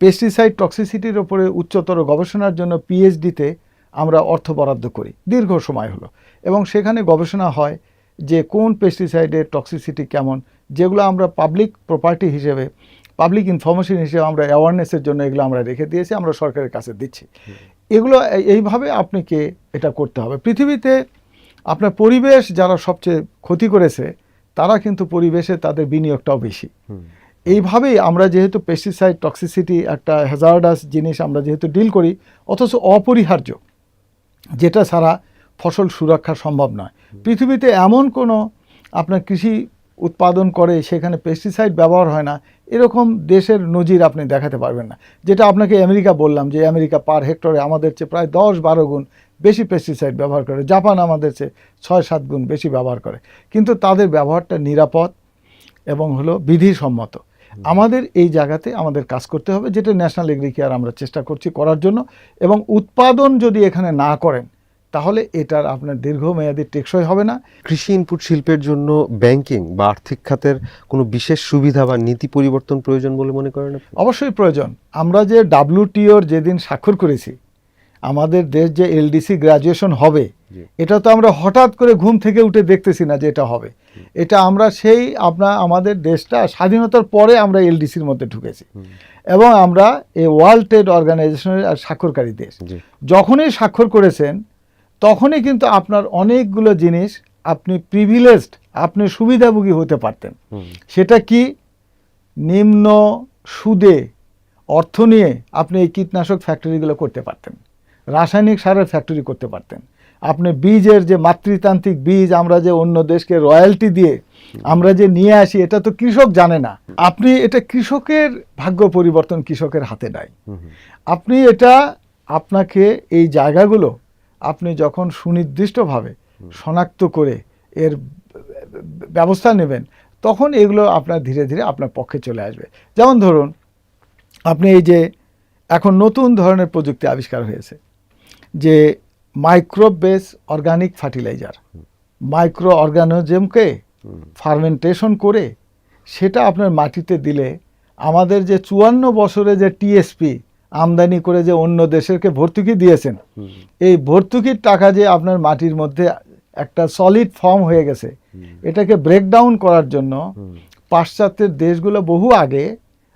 পেস্টিসাইড টক্সিসিটির ওপরে উচ্চতর গবেষণার জন্য পিএইচডিতে আমরা অর্থ বরাদ্দ করি, দীর্ঘ সময় হলো, এবং সেখানে গবেষণা হয় যে কোন পেস্টিসাইডের টক্সিসিটি কেমন, যেগুলো আমরা পাবলিক প্রপার্টি হিসেবে, পাবলিক ইনফরমেশন হিসেবে আমরা অ্যাওয়ারনেসের জন্য এগুলো আমরা রেখে দিয়েছি, আমরা সরকারের কাছে দিচ্ছি। এগুলো এইভাবে আপনাকে এটা করতে হবে। পৃথিবীতে আপনার পরিবেশ যারা সবচেয়ে ক্ষতি করেছে, তারা কিন্তু পরিবেশে তাদের বিনিয়োগটাও বেশি। এইভাবেই আমরা যেহেতু পেস্টিসাইড টক্সিসিটি একটা হ্যাজার্ডাস জিনিস আমরা যেহেতু ডিল করি, অথচ অপরিহার্য, যেটা ছাড়া ফসল সুরক্ষা সম্ভব নয়। পৃথিবীতে এমন কোনো আপনার কৃষি উৎপাদন করে সেখানে পেস্টিসাইড ব্যবহার হয় না, এরকম দেশের নজির আপনি দেখাতে পারবেন না। যেটা আপনাকে আমেরিকা বললাম, যে আমেরিকা পার হেক্টরে আমাদের চেয়ে প্রায় 10-12 গুণ বেশি পেস্টিসাইড ব্যবহার করে, জাপান আমাদের চেয়ে 6-7 গুণ বেশি ব্যবহার করে, কিন্তু তাদের ব্যবহারটা নিরাপদ এবং হলো বিধিসম্মত। আমাদের এই জায়গাতে আমাদের কাজ করতে হবে, যেটা ন্যাশনাল এগ্রিকেয়ার আমরা চেষ্টা করছি করার জন্য। এবং উৎপাদন যদি এখানে না করেন, তাহলে এটার আপনার দীর্ঘমেয়াদী টেকসই হবে না। কৃষি ইনপুট শিল্পের জন্য ব্যাংকিং বা আর্থিক খাতের কোনো বিশেষ সুবিধা বা নীতি পরিবর্তন প্রয়োজন বলে মনে করেন? অবশ্যই প্রয়োজন। আমরা যে WTOর যেদিন স্বাক্ষর করেছি, আমাদের দেশ যে LDC গ্রাজুয়েশন হবে, এটা তো আমরা হঠাৎ করে ঘুম থেকে উঠে দেখতেছি না যে এটা হবে। এটা আমরা সেই আমাদের দেশটা স্বাধীনতার পরে আমরা LDCর মধ্যে ঢুকেছি, এবং আমরা এই ওয়ার্ল্ড ট্রেড অর্গানাইজেশনের স্বাক্ষরকারী দেশ। যখনই স্বাক্ষর করেছেন, তখনই কিন্তু আপনার অনেকগুলো জিনিস আপনি প্রিভিলেজড, আপনি সুবিধাভোগী হতে পারতেন। সেটা কি? নিম্ন সুদে অর্থ নিয়ে আপনি এই কীটনাশক ফ্যাক্টরিগুলো করতে পারতেন, রাসায়নিক সারের ফ্যাক্টরি করতে পারতেন, আপনি বীজের যে মাতৃতান্ত্রিক বীজ আমরা যে অন্য দেশকে রয়্যালটি দিয়ে আমরা যে নিয়ে আসি, এটা তো কৃষক জানে না। আপনি এটা কৃষকের ভাগ্য পরিবর্তন কৃষকের হাতে নাই। আপনি এটা আপনাকে এই জায়গাগুলো আপনি যখন সুনির্দিষ্টভাবে শনাক্ত করে এর ব্যবস্থা নেবেন, তখন এগুলো আপনার ধীরে ধীরে আপনার পক্ষে চলে আসবে। যেমন ধরুন, আপনি এই যে এখন নতুন ধরনের প্রযুক্তি আবিষ্কার হয়েছে, যে micro base organic fertilizer, micro অর্গানিজমকে ফার্মেন্টেশন করে সেটা আপনার মাটিতে দিলে আমাদের যে 54 বছরে যে TSP আমদানি করে যে অন্য দেশেরকে ভর্তুকি দিয়েছেন, এই ভর্তুকির টাকা যে আপনার মাটির মধ্যে একটা সলিড ফর্ম হয়ে গেছে, এটাকে ব্রেকডাউন করার জন্য পাশ্চাত্যের দেশগুলো বহু আগে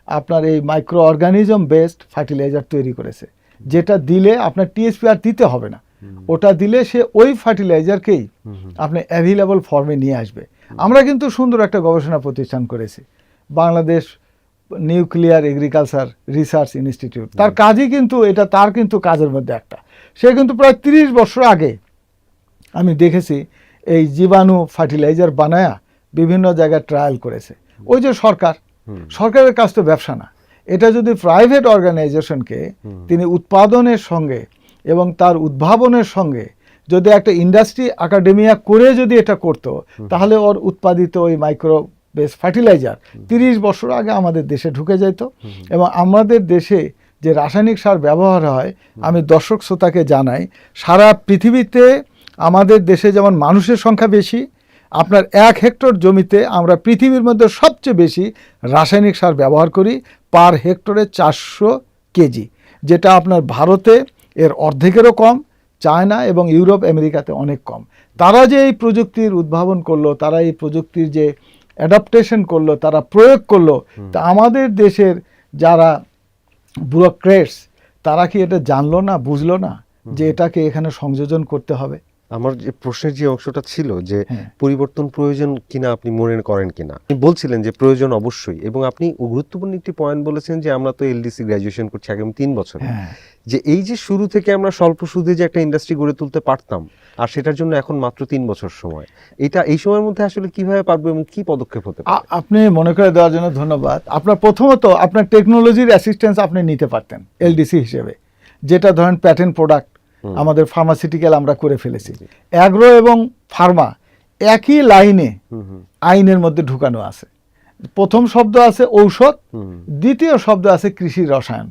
আপনার এই মাইক্রো অর্গানিজম বেসড ফার্টিলাইজার তৈরি করেছে, যেটা দিলে আপনার TSP আর দিতে হবে না। ওটা দিলে সে ওই ফার্টিলাইজারকেই আপনি অ্যাভেলেবল ফর্মে নিয়ে আসবে। আমরা কিন্তু সুন্দর একটা গবেষণা প্রতিষ্ঠান করেছি, Bangladesh nuclear agriculture research institute. তার কাজই কিন্তু এটা, তার কিন্তু কাজের মধ্যে একটা, সে কিন্তু প্রায় 30 বছর আগে আমি দেখেছি এই জীবাণু ফার্টিলাইজার বানায়া বিভিন্ন জায়গায় ট্রায়াল করেছে। ওই যে সরকারের কাজ তো ব্যবসা না, এটা যদি প্রাইভেট অর্গানাইজেশনকে তিনি উৎপাদনের সঙ্গে এবং তার উদ্ভাবনের সঙ্গে যদি একটা ইন্ডাস্ট্রি একাডেমিয়া করে যদি এটা করত, তাহলে ওর উৎপাদিত ওই মাইক্রো বেস ফার্টিলাইজার 30 বছর আগে আমাদের দেশে ঢুকে যেত। এবং আমাদের দেশে যে রাসায়নিক সার ব্যবহার হয়, আমি দর্শক শ্রোতাকে জানাই, সারা পৃথিবীতে আমাদের দেশে যেমন মানুষের সংখ্যা বেশি, আপনার 1 হেক্টর জমিতে আমরা পৃথিবীর মধ্যে সবচেয়ে বেশি রাসায়নিক সার ব্যবহার করি, পার হেক্টরে 400 কেজি, যেটা আপনার ভারতে এর অর্ধেকেরও কম, চায়না এবং ইউরোপ আমেরিকাতে অনেক কম। তারা যে এই প্রযুক্তির উদ্ভাবন করলো, তারা এই প্রযুক্তির যে অ্যাডাপ্টেশন করলো, তারা প্রয়োগ করলো, তা আমাদের দেশের যারা ব্যুরোক্রেটস, তারা কি এটা জানলো না, বুঝলো না যে এটাকে এখানে সংযোজন করতে হবে? আমার যে প্রশ্নের যে অংশটা ছিল যে পরিবর্তন প্রয়োজন কিনা আপনি মনে করেন কিনা, আপনি বলছিলেন যে প্রয়োজন অবশ্যই, এবং আপনি গুরুত্বপূর্ণ একটি পয়েন্ট বলেছেন যে আমরা তো এলডিসি গ্র্যাজুয়েশন করছি আগামী 3 বছর, যে এই যে শুরু থেকে আমরা স্বল্প সুদে যে একটা ইন্ডাস্ট্রি গড়ে তুলতে পারতাম আর সেটার জন্য এখন মাত্র 3 বছর সময়, এটা এই সময়ের মধ্যে আসলে কিভাবে পারবো এবং কি পদক্ষেপ হতে পারে? আপনি মনে করে দেওয়ার জন্য ধন্যবাদ। আপনার প্রথমত আপনার টেকনোলজির অ্যাসিস্ট্যান্স আপনি নিতে পারতেন এলডিসি হিসেবে, যেটা ধরেন প্যাটেন্ট প্রোডাক্ট আমাদের ফার্মাসিউটিক্যাল আমরা করে ফেলেছি। অ্যাগ্রো এবং ফার্মা একই লাইনে আইনের মধ্যে ঢুকানো আছে। প্রথম শব্দ আছে ঔষধ, দ্বিতীয় শব্দ আছে কৃষি রসায়ন।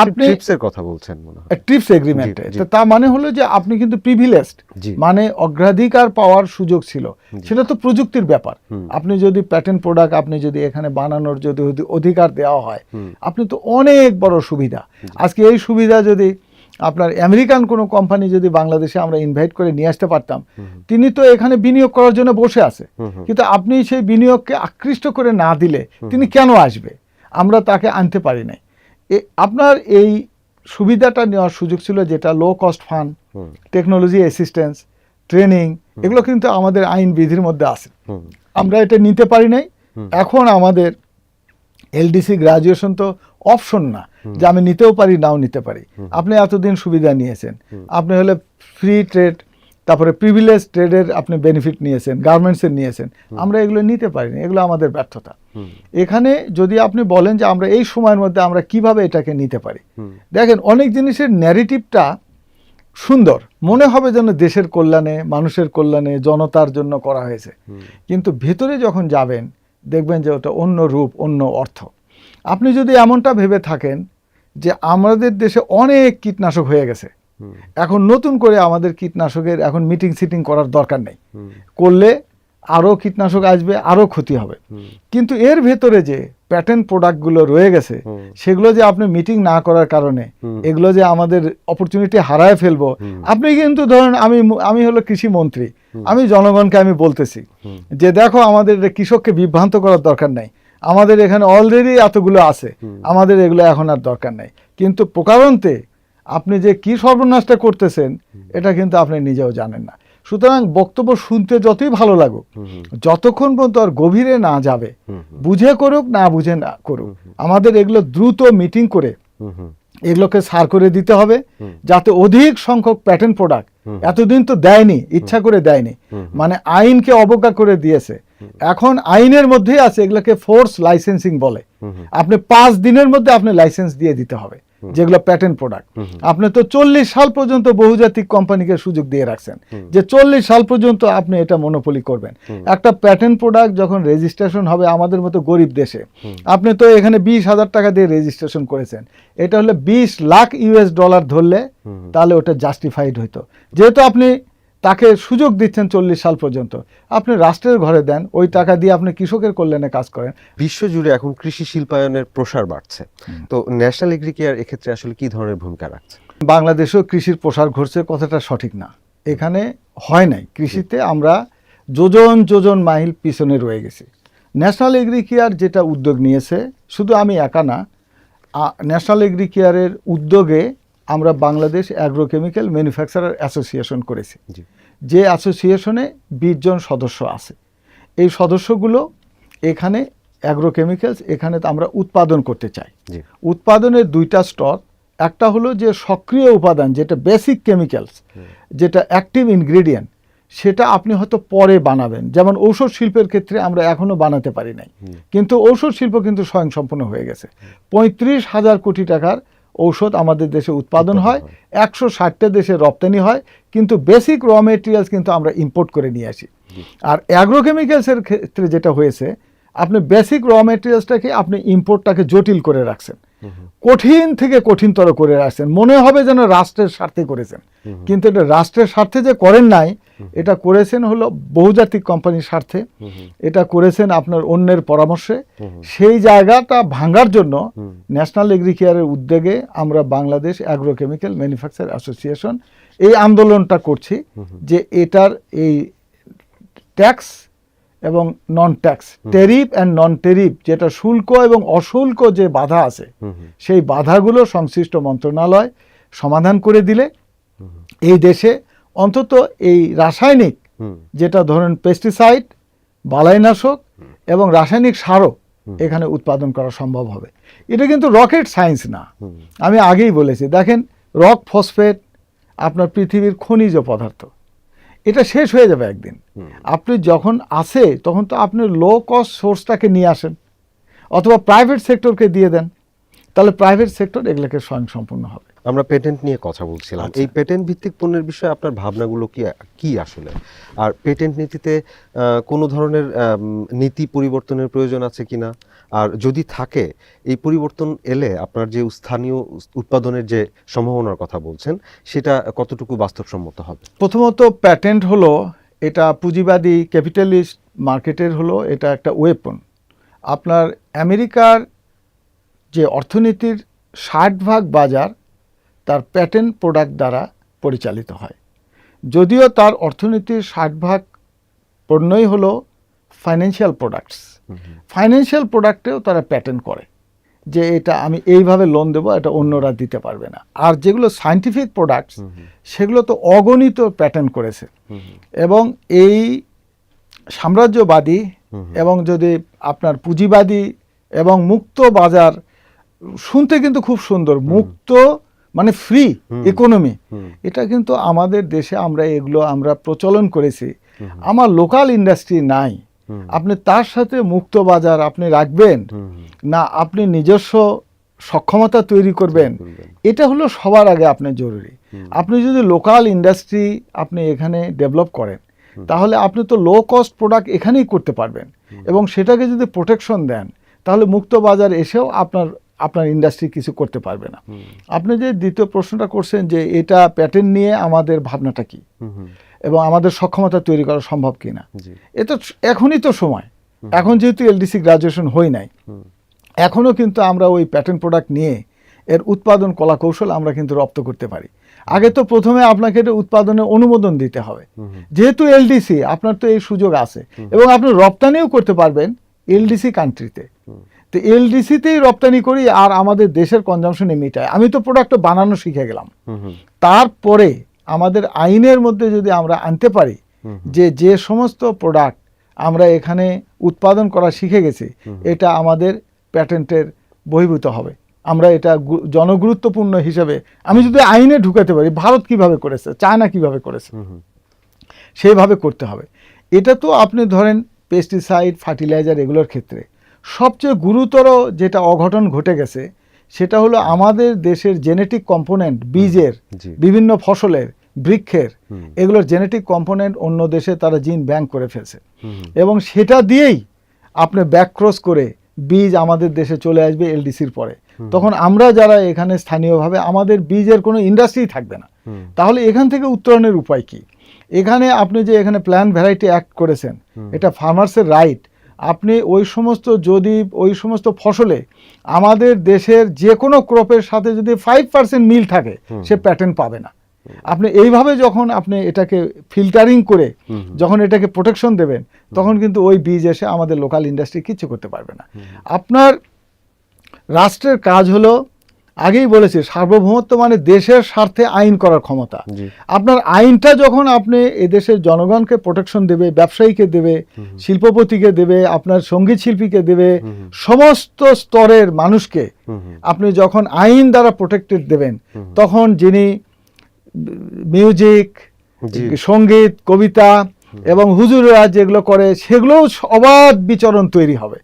আপনি ট্রিপসের কথা বলছেন মনে হয়, ট্রিপস এগ্রিমেন্ট। তার মানে হলো যে আপনি কিন্তু প্রিভিলেজড, মানে অগ্রাধিকার পাওয়ার সুযোগ ছিল। সেটা তো প্রযুক্তির ব্যাপার। আপনি যদি প্যাটেন্ট প্রোডাক্ট আপনি যদি এখানে বানানোর যদি অধিকার দেওয়া হয়, আপনি তো অনেক বড় সুবিধা। আজকে এই সুবিধা যদি আপনার আমেরিকান কোনো কোম্পানি যদি বাংলাদেশে আমরা ইনভাইট করে নিয়ে আসতে পারতাম, তিনি তো এখানে বিনিয়োগ করার জন্য বসে আছে, কিন্তু আপনি সেই বিনিয়োগকে আকৃষ্ট করে না দিলে তিনি কেন আসবে? আমরা তাকে আনতে পারি নাই। আপনার এই সুবিধাটা নেওয়ার সুযোগ ছিল, যেটা low cost fund, technology assistance, training, এগুলো কিন্তু আমাদের আইন বিধির মধ্যে আছে। আমরা এটা নিতে পারি নাই। এখন আমাদের এলডিসি গ্রাজুয়েশন তো অপশন না যে আমি নিতেও পারি নাও নিতে পারি। আপনি এতদিন সুবিধা নিয়েছেন, আপনি হলে ফ্রি ট্রেড, তারপরে প্রিভিলেজ ট্রেডের আপনি বেনিফিট নিয়েছেন, গার্মেন্টসের নিয়েছেন। আমরা এগুলো নিতে পারিনি, এগুলো আমাদের ব্যর্থতা। এখানে যদি আপনি বলেন যে আমরা এই সময়ের মধ্যে আমরা কিভাবে এটাকে নিতে পারি, দেখেন অনেক জিনিসের ন্যারেটিভটা সুন্দর মনে হবে যেন দেশের কল্যাণে, মানুষের কল্যাণে, জনতার জন্য করা হয়েছে, কিন্তু ভেতরে যখন যাবেন দেখবেন যে ওটা অন্য রূপ, অন্য অর্থ। আপনি যদি এমনটা ভেবে থাকেন যে আমাদের দেশে অনেক কীটনাশক হয়ে গেছে, এখন নতুন করে আমাদের কীটনাশকের এখন মিটিং সিটিং করার দরকার নেই, করলে আরও কীটনাশক আসবে, আরও ক্ষতি হবে। কিন্তু এর ভেতরে যে প্যাটেন্ট প্রোডাক্টগুলো রয়ে গেছে, সেগুলো যে আপনি মিটিং না করার কারণে এগুলো যে আমাদের অপরচুনিটি হারায় ফেলবো। আপনি কিন্তু ধরেন আমি হলো কৃষি মন্ত্রী, আমি জনগণকে আমি বলতেছি যে দেখো আমাদের কৃষককে বিভ্রান্ত করার দরকার নাই, আমাদের এখানে অলরেডি এতগুলো আছে, আমাদের এগুলো এখন আর দরকার নাই। কিন্তু প্রকারান্তে আপনি যে কি সর্বনাশটা করতেছেন এটা কিন্তু আপনি নিজেও জানেন না। সুতরাং বক্তব্য শুনতে যতই ভালো লাগুক, যতক্ষণ পর্যন্ত আর গভীরে না যাবে, বুঝে করুক না বুঝে না করুক, আমাদের এগুলো দ্রুত মিটিং করে এগুলোকে সার করে দিতে হবে, যাতে অধিক সংখ্যক প্যাটেন্ট প্রোডাক্ট, এতদিন তো দেয়নি, ইচ্ছা করে দেয়নি, মানে আইনকে অবজ্ঞা করে দিয়েছে। এখন আইনের মধ্যেই আছে, এগুলোকে ফোর্স লাইসেন্সিং বলে। আপনি 5 দিনের মধ্যে আপনি লাইসেন্স দিয়ে দিতে হবে যেগুলো প্যাটেন্ট প্রোডাক্ট। আপনি তো 40 সাল পর্যন্ত বহুজাতিক কোম্পানিকে সুযোগ দিয়ে রাখছেন যে 40 সাল পর্যন্ত আপনি এটা মনোপলি করবেন। একটা প্যাটেন্ট প্রোডাক্ট যখন রেজিস্ট্রেশন হবে আমাদের মতো গরিব দেশে, আপনি তো এখানে 20,000 টাকা দিয়ে রেজিস্ট্রেশন করেছেন, এটা হলে 20 লাখ ইউএস ডলার ধরলে তাহলে ওটা জাস্টিফাইড হইতো। যেহেতু আপনি তাকে সুযোগ দিচ্ছেন 40 সাল পর্যন্ত, আপনি রাষ্ট্রের ঘরে দেন, ওই টাকা দিয়ে আপনি কৃষকের কল্যাণে কাজ করেন। বিশ্বজুড়ে এখন কৃষি শিল্পায়নের প্রসার বাড়ছে, তো ন্যাশনাল এগ্রিকেয়ার এক্ষেত্রে আসলে কি ধরনের ভূমিকা রাখছে? বাংলাদেশেও কৃষির প্রসার ঘটছে কথাটা সঠিক না, এখানে হয় নাই। কৃষিতে আমরা যোজন যোজন মাইল পিছনে রয়ে গেছি। ন্যাশনাল এগ্রিকেয়ার যেটা উদ্যোগ নিয়েছে, শুধু আমি একা না, ন্যাশনাল এগ্রিকেয়ারের উদ্যোগে আমরা বাংলাদেশ অ্যাগ্রোকেমিক্যাল ম্যানুফ্যাকচারার অ্যাসোসিয়েশন করেছি, যে অ্যাসোসিয়েশনে 20 জন সদস্য আছে। এই সদস্যগুলো এখানে অ্যাগ্রোকেমিক্যালস এখানে আমরা উৎপাদন করতে চাই। উৎপাদনের 2টা স্তর, একটা হলো যে সক্রিয় উপাদান যেটা বেসিক কেমিক্যালস, যেটা অ্যাক্টিভ ইনগ্রেডিয়েন্ট, সেটা আপনি হয়তো পরে বানাবেন। যেমন ঔষধ শিল্পের ক্ষেত্রে আমরা এখনো বানাতে পারি নাই, কিন্তু ঔষধ শিল্প কিন্তু স্বয়ংসম্পূর্ণ হয়ে গেছে। 35,000 কোটি টাকার ঔষধ আমাদের দেশে উৎপাদন হয়, 160টা দেশে রপ্তানি হয়, কিন্তু বেসিক র মেটেরিয়ালস কিন্তু আমরা ইম্পোর্ট করে নিয়ে আসি। আর অ্যাগ্রোকেমিক্যালসের ক্ষেত্রে যেটা হয়েছে, আপনি বেসিক র মেটেরিয়ালসটাকে আপনি ইম্পোর্টটাকে জটিল করে রাখছেন, কঠিন থেকে কঠিনতর করে রাখছেন, মনে হবে যেন রাষ্ট্রের স্বার্থে করেছেন, কিন্তু এটা রাষ্ট্রের স্বার্থে যে করেন নাই, এটা করেছেন হলো বহুজাতিক কোম্পানির স্বার্থে, এটা করেছেন আপনার অন্যের পরামর্শে। সেই জায়গাটা ভাঙার জন্য ন্যাশনাল এগ্রিকেয়ারের উদ্যোগে আমরা বাংলাদেশ অ্যাগ্রোকেমিক্যাল ম্যানুফ্যাকচার অ্যাসোসিয়েশন এই আন্দোলনটা করছি যে এটার এই ট্যাক্স এবং নন tax, tariff and non tariff, যেটা শুল্ক এবং অশুল্ক যে বাধা আছে, সেই বাধাগুলো সংশ্লিষ্ট মন্ত্রণালয় সমাধান করে দিলে এই দেশে অন্তত এই রাসায়নিক যেটা ধরেন পেস্টিসাইড, বালাইনাশক এবং রাসায়নিক সারও এখানে উৎপাদন করা সম্ভব হবে। এটা কিন্তু রকেট সায়েন্স না, আমি আগেই বলেছি। দেখেন, রক ফসফেট আপনার পৃথিবীর খনিজ পদার্থ, এটা শেষ হয়ে যাবে একদিন। আপনি যখন আসে তখন তো আপনি লো কস্ট সোর্সটাকে নিয়ে আসেন অথবা প্রাইভেট সেক্টরকে দিয়ে দেন, তাহলে প্রাইভেট সেক্টর এগুলোকে স্বয়ংসম্পূর্ণ হবে। আমরা পেটেন্ট নিয়ে কথা বলছিলাম। এই পেটেন্ট ভিত্তিক পণ্যের বিষয়ে আপনার ভাবনাগুলো কি আসলে? আর পেটেন্ট নীতিতে কোনো ধরনের নীতি পরিবর্তনের প্রয়োজন আছে কিনা? আর যদি থাকে, এই পরিবর্তন এলে আপনার যে স্থানীয় উৎপাদনের যে সম্ভাবনার কথা বলছেন, সেটা কতটুকু বাস্তবসম্মত হবে? প্রথমত, প্যাটেন্ট হলো এটা পুঁজিবাদী ক্যাপিটালিস্ট মার্কেটের হলো এটা একটা ওয়েপন। আপনার আমেরিকার যে অর্থনীতির 60% বাজার তার প্যাটেন্ট প্রোডাক্ট দ্বারা পরিচালিত হয়। যদিও তার অর্থনীতির 60% পণ্যই হলো ফাইন্যান্সিয়াল প্রোডাক্টস, ফাইন্যান্সিয়াল প্রোডাক্টেও তারা প্যাটেন্ট করে যে এটা আমি এইভাবে লোন দেবো, এটা অন্যরা দিতে পারবে না। আর যেগুলো সায়েন্টিফিক প্রোডাক্টস সেগুলো তো অগণিত প্যাটেন্ট করেছে। এবং এই সাম্রাজ্যবাদী এবং যদি আপনার পুঁজিবাদী এবং মুক্ত বাজার, শুনতে কিন্তু খুব সুন্দর, মুক্ত মানে ফ্রি ইকোনমি, এটা কিন্তু আমাদের দেশে আমরা প্রচলন করেছি। আমার লোকাল ইন্ডাস্ট্রি নাই, আপনি তার সাথে মুক্ত বাজার আপনি রাখবেন না, আপনি নিজস্ব সক্ষমতা তৈরি করবেন, এটা হলো সবার আগে আপনার জরুরি। আপনি যদি লোকাল ইন্ডাস্ট্রি আপনি এখানে ডেভেলপ করেন, তাহলে আপনি তো লো কস্ট প্রোডাক্ট এখানেই করতে পারবেন এবং সেটাকে যদি প্রোটেকশন দেন, তাহলে মুক্ত বাজার এসেও আপনার ইন্ডাস্ট্রি কিছু করতে পারবে না। আপনি যে দ্বিতীয় প্রশ্নটা করছেন যে এটা প্যাটেন্ট নিয়ে আমাদের ভাবনাটা কি এবং আমাদের সক্ষমতা তৈরি করা সম্ভব কিনা, এটা এখনই তো সময়। এখন যেহেতু এলডিসি গ্রাজুয়েশন হই নাই, এখনও কিন্তু আমরা ওই প্যাটেন্ট প্রোডাক্ট নিয়ে এর উৎপাদন কলা কৌশল আমরা কিন্তু রপ্ত করতে পারি। আগে তো প্রথমে আপনাকে এটা উৎপাদনের অনুমোদন দিতে হবে। যেহেতু এলডিসি, আপনার তো এই সুযোগ আছে এবং আপনি রপ্তানিও করতে পারবেন এলডিসি কান্ট্রিতে। তো এলডিসিতেই রপ্তানি করি আর আমাদের দেশের কনজামশনে মিটায়। আমি তো প্রোডাক্ট বানানো শিখে গেলাম। তারপরে আমাদের আইনের মধ্যে যদি আমরা আনতে পারি যে সমস্ত প্রোডাক্ট আমরা এখানে উৎপাদন করা শিখে গেছি, এটা আমাদের প্যাটেন্টের বহির্ভূত হবে। আমরা এটা জনগুরুত্বপূর্ণ হিসেবে আমি যদি আইনে ঢুকাতে পারি, ভারত কিভাবে করেছে, চায়না কিভাবে করেছে, সেইভাবে করতে হবে। এটা তো আপনি ধরেন পেস্টিসাইড, ফার্টিলাইজার এগুলোর ক্ষেত্রে সবচেয়ে গুরুতর যেটা অঘটন ঘটে গেছে সেটা হলো আমাদের দেশের জেনেটিক কম্পোনেন্ট, বীজের, বিভিন্ন ফসলের, বৃক্ষের, এগুলোর জেনেটিক কম্পোনেন্ট অন্য দেশে তারা জিন ব্যাংক করে ফেলছে এবং সেটা দিয়েই আপনি ব্যাকক্রস করে বীজ আমাদের দেশে চলে আসবে এলডিসির পরে। তখন আমরা যারা এখানে স্থানীয়ভাবে, আমাদের বীজের কোনো ইন্ডাস্ট্রি থাকবে না। তাহলে এখান থেকে উত্তরণের উপায় কি? এখানে আপনি যে এখানে প্ল্যান্ট ভ্যারাইটি অ্যাক্ট করেছেন, এটা ফার্মার্সের রাইট। আপনি ওই সমস্ত ফসলে আমাদের দেশের যে কোনো ক্রপের সাথে যদি 5% মিল থাকে, সে প্যাটেন্ট পাবে না। আপনি এইভাবে যখন আপনি এটাকে ফিল্টারিং করে যখন এটাকে প্রোটেকশন দেবেন, তখন কিন্তু ওই বীজ এসে আমাদের লোকাল ইন্ডাস্ট্রি কিচ্ছু করতে পারবে না। আপনার রাষ্ট্রের কাজ হলো, আগেই বলেছি, সার্বভৌমত্ব মানে দেশের স্বার্থে আইন করার ক্ষমতা। আপনার আইনটা যখন আপনি এদেশের জনগণকে প্রোটেকশন দেবে, ব্যবসায়ীকে দেবে, শিল্পপতিকে দেবে, আপনার সঙ্গীত শিল্পীকে দেবে, সমস্ত স্তরের মানুষকে আপনি যখন আইন দ্বারা প্রোটেক্টেড দেবেন, তখন যিনি মিউজিক, সঙ্গীত, কবিতা এবং হুজুররা যেগুলো করে সেগুলোও অবাধ বিচরণ তৈরি হবে,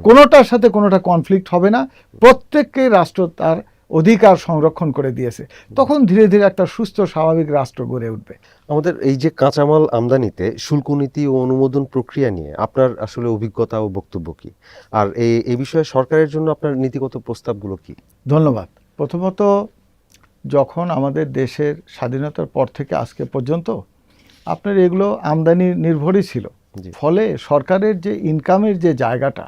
কোনোটার সাথে কোনোটা কনফ্লিক্ট হবে না। প্রত্যেককে রাষ্ট্র তার অধিকার সংরক্ষণ করে দিয়েছে, তখন ধীরে ধীরে একটা সুস্থ স্বাভাবিক রাষ্ট্র গড়ে উঠবে। আমাদের এই যে কাঁচামাল আমদানিতে শুল্ক নীতি ও অনুমোদন প্রক্রিয়া নিয়ে আপনার আসলে অভিজ্ঞতা ও বক্তব্য কি, আর এই বিষয়ে সরকারের জন্য আপনার নীতিগত প্রস্তাবগুলো কি? ধন্যবাদ। প্রথমত, যখন আমাদের দেশের স্বাধীনতার পর থেকে আজকে পর্যন্ত আপনার এগুলো আমদানি নির্ভরই ছিল, ফলে সরকারের যে ইনকামের যে জায়গাটা,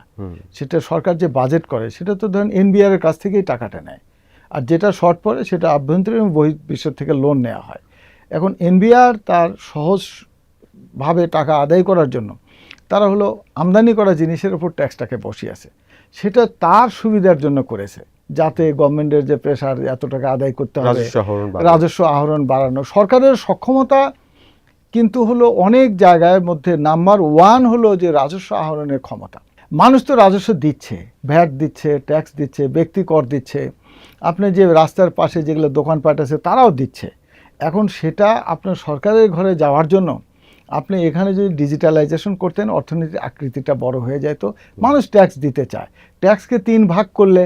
সেটা সরকার যে বাজেট করে, সেটা তো ধরেন এনবিআর এর কাছ থেকেই টাকাটা নেয়, আর যেটা শর্ট পড়ে সেটা আভ্যন্তরীণ বহির্বিশ্ব থেকে লোন নেওয়া হয়। এখন এনবিআর তার সহজভাবে টাকা আদায় করার জন্য তারা হলো আমদানি করা জিনিসের উপর ট্যাক্সটাকে বসিয়েছে। সেটা তার সুবিধার জন্য করেছে, যাতে গভর্নমেন্টের যে প্রেশার, এত টাকা আদায় করতে হবে, রাজস্ব আহরণ বাড়ানো। সরকারের সক্ষমতা কিন্তু হলো অনেক জায়গার মধ্যে নাম্বার 1 হলো যে রাজস্ব আহরণের ক্ষমতা। মানুষ তো রাজস্ব দিচ্ছে, ভ্যাট দিচ্ছে, ট্যাক্স দিচ্ছে, ব্যক্তি কর দিচ্ছে, আপনি যে রাস্তার পাশে যেগুলো দোকানপাট আছে তারাও দিচ্ছে। এখন সেটা আপনার সরকারের ঘরে যাওয়ার জন্য আপনি এখানে যদি ডিজিটালাইজেশন করতেন, অর্থনীতির আকৃতিটা বড় হয়ে যেত। মানুষ ট্যাক্স দিতে চায়, ট্যাক্সকে 3 ভাগ করলে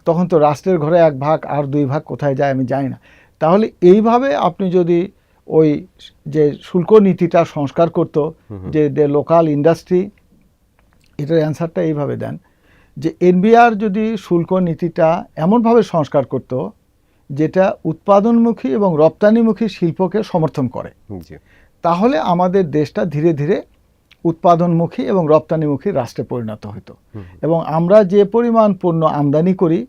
তখন তো রাষ্ট্রের ঘরে 1 ভাগ আর 2 ভাগ কোথায় যায় আমি জানি না। তাহলে এইভাবে আপনি যদি ওই যে শুল্ক নীতিটা সংস্কার করতো, যে লোকাল ইন্ডাস্ট্রি, এটার অ্যান্সারটা এইভাবে দেন যে এনবিআর যদি শুল্ক নীতিটা এমনভাবে সংস্কার করত যেটা উৎপাদনমুখী এবং রপ্তানিমুখী শিল্পকে সমর্থন করে, তাহলে আমাদের দেশটা ধীরে ধীরে উৎপাদনমুখী এবং রপ্তানিমুখী রাষ্ট্রে পরিণত হতো। এবং আমরা যে পরিমাণ পণ্য আমদানি করি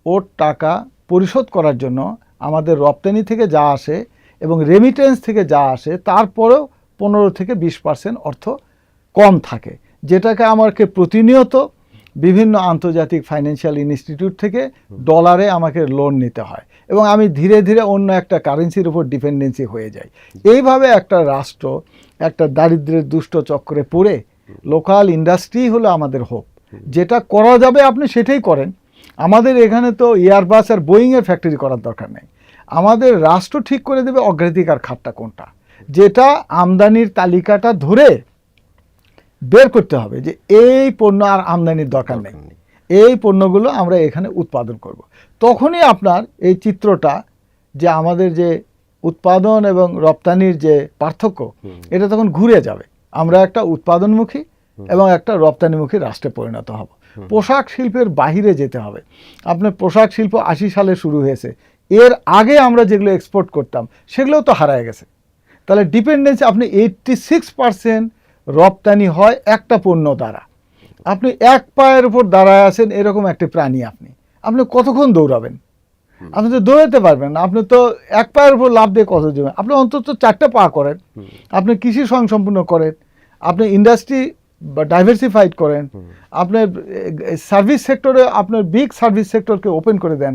ওর টাকা পরিশোধ করার জন্য আমাদের রপ্তানি থেকে যা আসে এবং রেমিটেন্স থেকে যা আসে তারপরেও 15 থেকে 20% অর্থ কম থাকে, যেটাকে আমাকে প্রতিনিয়ত বিভিন্ন আন্তর্জাতিক ফাইন্যান্সিয়াল ইনস্টিটিউট থেকে ডলারে আমাকে লোন নিতে হয় এবং আমি ধীরে ধীরে অন্য একটা কারেন্সির উপর ডিপেন্ডেন্সি হয়ে যাই। এইভাবে একটা রাষ্ট্র একটা দারিদ্র্যের দুষ্ট চক্রে পড়ে, লোকাল ইন্ডাস্ট্রি হলো আমাদের হোপ। যেটা করা যাবে আপনি সেটাই করেন। আমাদের এখানে তো এয়ারবাস আর বোয়িংয়ের ফ্যাক্টরি করার দরকার নেই। আমাদের রাষ্ট্র ঠিক করে দেবে অগ্রাধিকার খাতটা কোনটা, যেটা আমদানির তালিকাটা ধরে বের করতে হবে যে এই পণ্য আর আমদানির দরকার নেই, এই পণ্যগুলো আমরা এখানে উৎপাদন করব। তখনই আপনার এই চিত্রটা যে আমাদের যে উৎপাদন এবং রপ্তানির যে পার্থক্য এটা তখন ঘুরে যাবে। আমরা একটা উৎপাদনমুখী এবং একটা রপ্তানিমুখী রাষ্ট্রে পরিণত হব। পোশাক শিল্পের বাহিরে যেতে হবে। আপনার পোশাক শিল্প 80 সালে শুরু হয়েছে, এর আগে আমরা যেগুলো এক্সপোর্ট করতাম সেগুলোও তো হারায় গেছে। তাহলে ডিপেন্ডেন্সি আপনি 86% রপ্তানি হয় একটা পণ্য দ্বারা। আপনি এক পায়ের উপর দাঁড়ায় আছেন এরকম একটি প্রাণী, আপনি কতক্ষণ দৌড়াবেন? আপনি তো দৌড়াতে পারবেন না। আপনি তো এক পায়ের উপর লাফ দিয়ে কত যাবেন? আপনি অন্তত 4টা পা করেন, আপনি কৃষি স্বয়ংসম্পূর্ণ করেন, আপনি ইন্ডাস্ট্রি ডাইভার্সিফাইড করেন, আপনার সার্ভিস সেক্টরে আপনার বিগ সার্ভিস সেক্টরকে ওপেন করে দেন,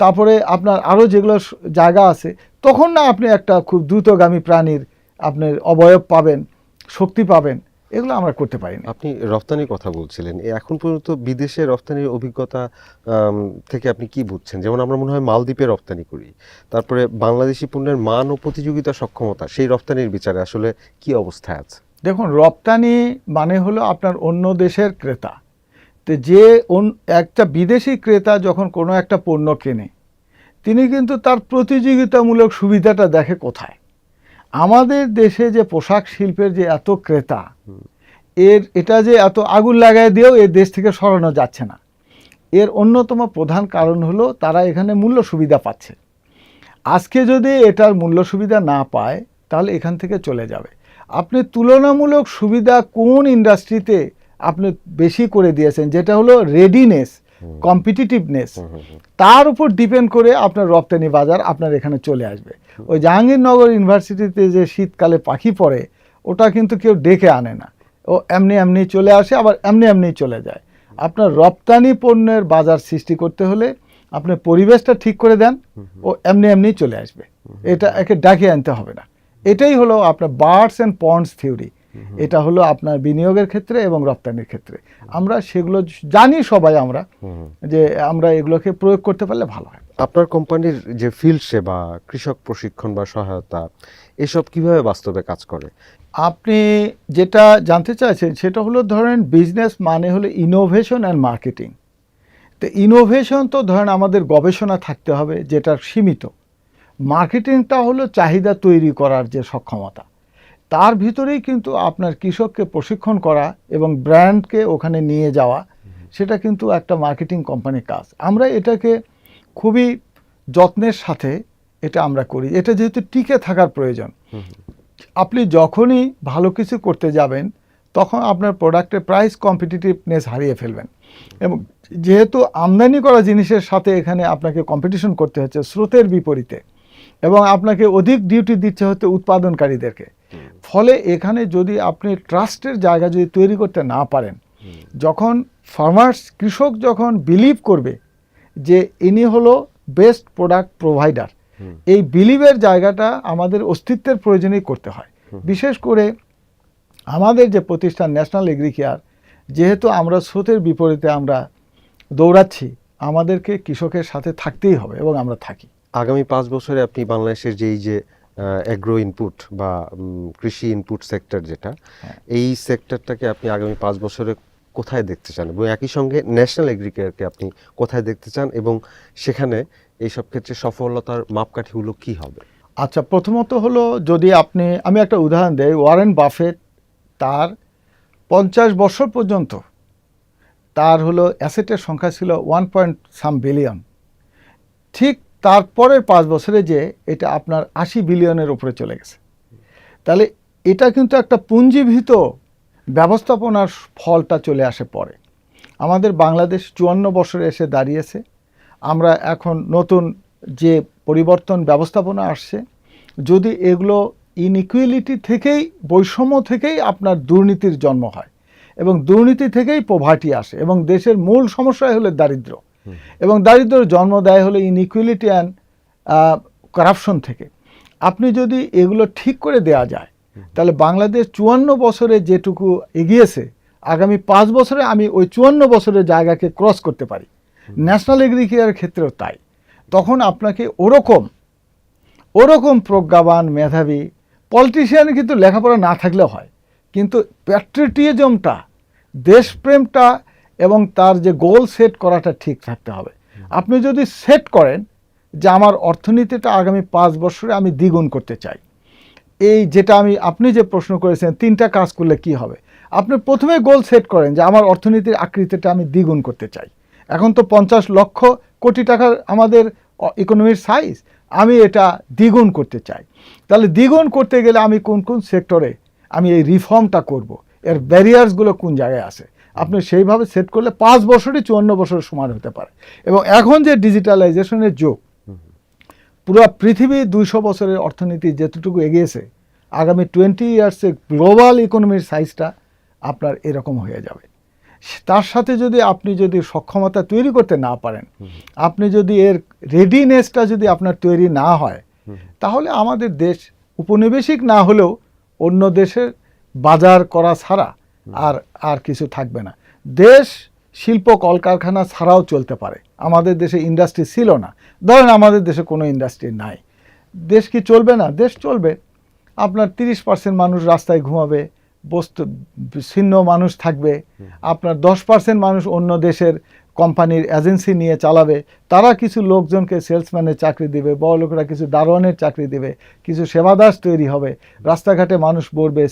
তারপরে আপনার আরও যেগুলো জায়গা আছে, তখন না আপনি একটা খুব দ্রুতগামী প্রাণীর আপনার অবয়ব পাবেন, শক্তি পাবেন। এগুলো আমরা করতে পারি না। আপনি রপ্তানির কথা বলছিলেন, এখন পর্যন্ত বিদেশে রপ্তানির অভিজ্ঞতা থেকে আপনি কি বুঝছেন? যেমন আমরা মনে হয় মালদ্বীপে রপ্তানি করি, তারপরে বাংলাদেশি পণ্যের মান ও প্রতিযোগিতা সক্ষমতা, সেই রপ্তানির বিচারে আসলে কি অবস্থায় আছে? দেখুন, রপ্তানি মানে হলো আপনার অন্য দেশের ক্রেতা। তো যে একটা বিদেশি ক্রেতা যখন কোনো একটা পণ্য কেনে, তিনি কিন্তু তার প্রতিযোগিতামূলক সুবিধাটা দেখে কোথায়। আমাদের দেশে যে পোশাক শিল্পের যে এত ক্রেতা, এটা যে এত আগুন লাগায় দিয়েও এর দেশ থেকে সরানো যাচ্ছে না, এর অন্যতম প্রধান কারণ হলো তারা এখানে মূল্য সুবিধা পাচ্ছে। আজকে যদি এটার মূল্য সুবিধা না পায় তাহলে এখান থেকে চলে যাবে। আপনি তুলনামূলক সুবিধা কোন ইন্ডাস্ট্রিতে আপনি বেশি করে দিয়েছেন, যেটা হলো রেডিনেস, কম্পিটিটিভনেস, তার উপর ডিপেন্ড করে আপনার রপ্তানি বাজার আপনার এখানে চলে আসবে। ওই জাহাঙ্গীরনগর ইউনিভার্সিটিতে যে শীতকালে পাখি পড়ে, ওটা কিন্তু কেউ ডেকে আনে না, ও এমনি এমনি চলে আসে, আবার এমনি এমনি চলে যায়। আপনার রপ্তানি পণ্যের বাজার সৃষ্টি করতে হলে আপনি পরিবেশটা ঠিক করে দেন, ও এমনি এমনি চলে আসবে, এটা একে ডাকে আনতে হবে না। এটাই হলো আপনার বার্ডস অ্যান্ড পন্ডস থিওরি। এটা হলো আপনার বিনিয়োগের ক্ষেত্রে এবং রপ্তানির ক্ষেত্রে। আমরা সেগুলো জানি সবাই, আমরা যে আমরা এগুলোকে প্রয়োগ করতে পারলে ভালো হয়। আপনার কোম্পানির যে ফিল্ড সেবা, কৃষক প্রশিক্ষণ বা সহায়তা, এসব কিভাবে বাস্তবে কাজ করে? আপনি যেটা জানতে চাইছেন সেটা হলো, ধরেন বিজনেস মানে হলো ইনোভেশন অ্যান্ড মার্কেটিং। তো ইনোভেশন তো ধরেন আমাদের গবেষণা থাকতে হবে, যেটা সীমিত। মার্কেটিংটা হলো চাহিদা তৈরি করার যে সক্ষমতা, তার ভিতরেই কিন্তু আপনার কৃষককে প্রশিক্ষণ করা এবং ব্র্যান্ডকে ওখানে নিয়ে যাওয়া, সেটা কিন্তু একটা মার্কেটিং কোম্পানির কাজ। আমরা এটাকে খুবই যত্নের সাথে এটা আমরা করি। এটা যেহেতু টিকে থাকার প্রয়োজন, আপনি যখনই ভালো কিছু করতে যাবেন তখন আপনার প্রোডাক্টের প্রাইস কম্পিটিটিভনেস হারিয়ে ফেলবেন। এবং যেহেতু আমদানি করা জিনিসের সাথে এখানে আপনাকে কম্পিটিশন করতে হচ্ছে স্রোতের বিপরীতে, এবং আপনাকে অধিক ডিউটি দিচ্ছে হচ্ছে উৎপাদনকারীদেরকে, ফলে এখানে যদি আপনি ট্রাস্টের জায়গা যদি তৈরি করতে না পারেন, যখন ফার্মার্স, কৃষক যখন বিলিভ করবে যে ইনি হলো বেস্ট প্রোডাক্ট প্রোভাইডার, এই বিলিভের জায়গাটা আমাদের অস্তিত্বের প্রয়োজনেই করতে হয়। বিশেষ করে আমাদের যে প্রতিষ্ঠান ন্যাশনাল এগ্রিকেয়ার, যেহেতু আমরা স্রোতের বিপরীতে আমরা দৌড়াচ্ছি, আমাদেরকে কৃষকের সাথে থাকতেই হবে এবং আমরা থাকি। আগামী 5 বছরে আপনি বাংলাদেশের যে অ্যাগ্রো ইনপুট বা কৃষি ইনপুট সেক্টর যেটা, এই সেক্টরটাকে আপনি আগামী 5 বছরে কোথায় দেখতে চান, এবং একই সঙ্গে ন্যাশনাল এগ্রিকেয়ারকে আপনি কোথায় দেখতে চান, এবং সেখানে এইসব ক্ষেত্রে সফলতার মাপকাঠিগুলো কি হবে? আচ্ছা, প্রথমত হলো, যদি আমি একটা উদাহরণ দেই, ওয়ারেন বাফেট তার 50 বছর পর্যন্ত তার হলো অ্যাসেটের সংখ্যা ছিল 1 বিলিয়ন। ঠিক তারপরের 5 বছরে যে এটা আপনার 80 বিলিয়নের উপরে চলে গেছে। তাহলে এটা কিন্তু একটা পুঞ্জীভূত ব্যবস্থাপনার ফলটা চলে আসে পরে। আমাদের বাংলাদেশ 54 বছরে এসে দাঁড়িয়েছে। আমরা এখন নতুন যে পরিবর্তন ব্যবস্থাপনা আসছে, যদি এগুলো ইনইকুয়ালিটি থেকেই, বৈষম্য থেকেই আপনার দুর্নীতির জন্ম হয়, এবং দুর্নীতি থেকেই পভার্টি আসে, এবং দেশের মূল সমস্যা হলো দারিদ্র, এবং দারিদ্র্যের জন্ম দেয় হলো ইনইকুয়ালিটি অ্যান্ড কারাপশন থেকে। আপনি যদি এগুলো ঠিক করে দেয়া যায়, তাহলে বাংলাদেশ 54 বছরে যেটুকু এগিয়েছে, আগামী 5 বছরে আমি ওই 54 বছরের জায়গাকে ক্রস করতে পারি। ন্যাশনাল এগ্রিকেয়ারের ক্ষেত্রেও তাই। তখন আপনাকে ওরকম প্রজ্ঞাবান, মেধাবী পলিটিশিয়ান কিন্তু লেখাপড়া না থাকলেও হয়, কিন্তু প্যাট্রিয়টিজমটা, দেশপ্রেমটা এবং তার যে গোল সেট করাটা ঠিক থাকতে হবে। আপনি যদি সেট করেন যে আমার অর্থনীতিটা আগামী 5 বছরে আমি দ্বিগুণ করতে চাই, এই যেটা আপনি যে প্রশ্ন করেছেন 3টা কাজ করলে কি হবে, আপনি প্রথমে গোল সেট করেন যে আমার অর্থনীতির আকৃতিটা আমি দ্বিগুণ করতে চাই। এখন তো 50 লক্ষ কোটি টাকার আমাদের ইকোনমির সাইজ, আমি এটা দ্বিগুণ করতে চাই। তাহলে দ্বিগুণ করতে গেলে আমি কোন কোন সেক্টরে আমি এই রিফর্মটা করব, এর ব্যারিয়ার্সগুলো কোন জায়গায় আছে, আপনি সেইভাবে সেট করলে 5 বছরই 54 বছরের সমান হতে পারে। এবং এখন যে ডিজিটালাইজেশনের যুগ, পুরো পৃথিবী 200 বছরের অর্থনীতি যেতটুকু এগিয়েছে, আগামী 20 ইয়ার্সে গ্লোবাল ইকোনমির সাইজটা আপনার এরকম হয়ে যাবে। তার সাথে আপনি যদি সক্ষমতা তৈরি করতে না পারেন, আপনি যদি এর রেডিনেসটা যদি আপনার তৈরি না হয়, তাহলে আমাদের দেশ উপনিবেশিক না হলেও অন্য দেশের বাজার করা ছাড়া আর কিছু থাকবে না। দেশ শিল্প কলকারখানা ছাড়াও চলতে পারে। আমাদের দেশে ইন্ডাস্ট্রি ছিল না, ধরেন আমাদের দেশে কোনো ইন্ডাস্ট্রি নাই, দেশ কি চলবে না? দেশ চলবে। আপনার 30% মানুষ রাস্তায় ঘুমাবে, ছিন্ন মানুষ থাকবে, আপনার 10% মানুষ অন্য দেশের কোম্পানির এজেন্সি নিয়ে চালাবে, তারা কিছু লোকজনকে সেলসম্যানের চাকরি দিবে, বড় লোকেরা কিছু দারোয়ানের চাকরি দিবে, কিছু সেবাদাস তৈরি হবে, রাস্তাঘাটে মানুষ পড়বে,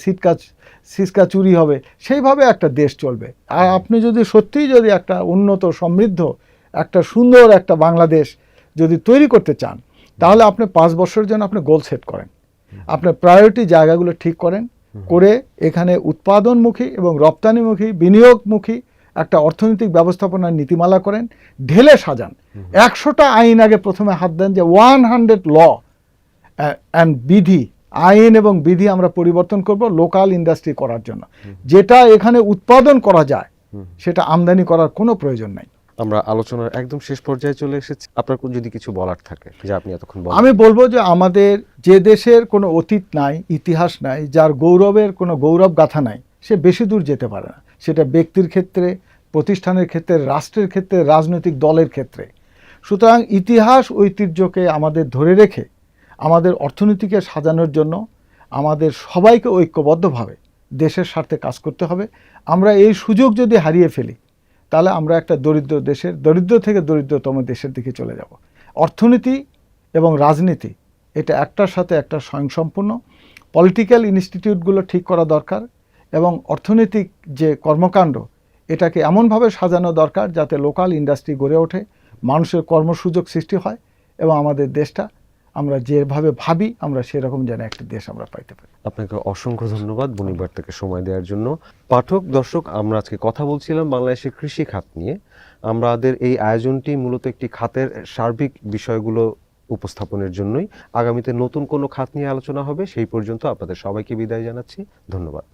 সিসকা চুরি হবে, সেইভাবে একটা দেশ চলবে। আর আপনি যদি সত্যিই যদি একটা উন্নত, সমৃদ্ধ, একটা সুন্দর একটা বাংলাদেশ যদি তৈরি করতে চান, তাহলে আপনি 5 বছরের জন্য আপনি গোল সেট করেন, আপনার প্রায়োরিটি জায়গাগুলো ঠিক করেন, করে এখানে উৎপাদনমুখী এবং রপ্তানিমুখী, বিনিয়োগমুখী একটা অর্থনৈতিক ব্যবস্থাপনার নীতিমালা করেন, ঢেলে সাজান। 100টা আইন আগে প্রথমে হাত দেন, যে 100 ল অ্যান্ড বিধি, আইন এবং বিধি আমরা পরিবর্তন করব লোকাল ইন্ডাস্ট্রি করার জন্য। যেটা এখানে উৎপাদন করা যায় সেটা আমদানি করার কোনো প্রয়োজন নাই। আমরা আলোচনার একদম শেষ পর্যায়ে চলে এসেছি। আপনার যদি কিছু বলার থাকে যা আপনি এতক্ষণ বলেন। আমি বলবো যে আমাদের যে দেশের কোনো অতীত নাই, ইতিহাস নাই, যার গৌরবের কোনো গৌরব গাথা নাই, সে বেশি দূর যেতে পারে না। সেটা ব্যক্তির ক্ষেত্রে, প্রতিষ্ঠানের ক্ষেত্রে, রাষ্ট্রের ক্ষেত্রে, রাজনৈতিক দলের ক্ষেত্রে। সুতরাং ইতিহাস ঐতিহ্যকে আমাদের ধরে রেখে আমাদের অর্থনীতিকে সাজানোর জন্য আমাদের সবাইকে ঐক্যবদ্ধভাবে দেশের স্বার্থে কাজ করতে হবে। আমরা এই সুযোগ যদি হারিয়ে ফেলি, তাহলে আমরা একটা দরিদ্র থেকে দরিদ্রতম দেশের দিকে চলে যাব। অর্থনীতি এবং রাজনীতি এটা একটার সাথে একটা স্বয়ংসম্পূর্ণ। পলিটিক্যাল ইনস্টিটিউটগুলো ঠিক করা দরকার, এবং অর্থনৈতিক যে কর্মকাণ্ড এটাকে এমনভাবে সাজানো দরকার যাতে লোকাল ইন্ডাস্ট্রি গড়ে ওঠে, মানুষের কর্মসুযোগ সৃষ্টি হয়, এবং আমাদের দেশটা আমরা যেভাবে ভাবি আমরা সেরকম যেন একটা দেশ আমরা পাইতে পারি। আপনাকে অসংখ্য ধন্যবাদ বনিবার থেকে সময় দেওয়ার জন্য। পাঠক দর্শক, আমরা আজকে কথা বলছিলাম বাংলাদেশের কৃষি খাত নিয়ে। আমাদের এই আয়োজনটি মূলত একটি খাতের সার্বিক বিষয়গুলো উপস্থাপনের জন্যই। আগামীতে নতুন কোনো খাত নিয়ে আলোচনা হবে। সেই পর্যন্ত আপনাদের সবাইকে বিদায় জানাচ্ছি। ধন্যবাদ।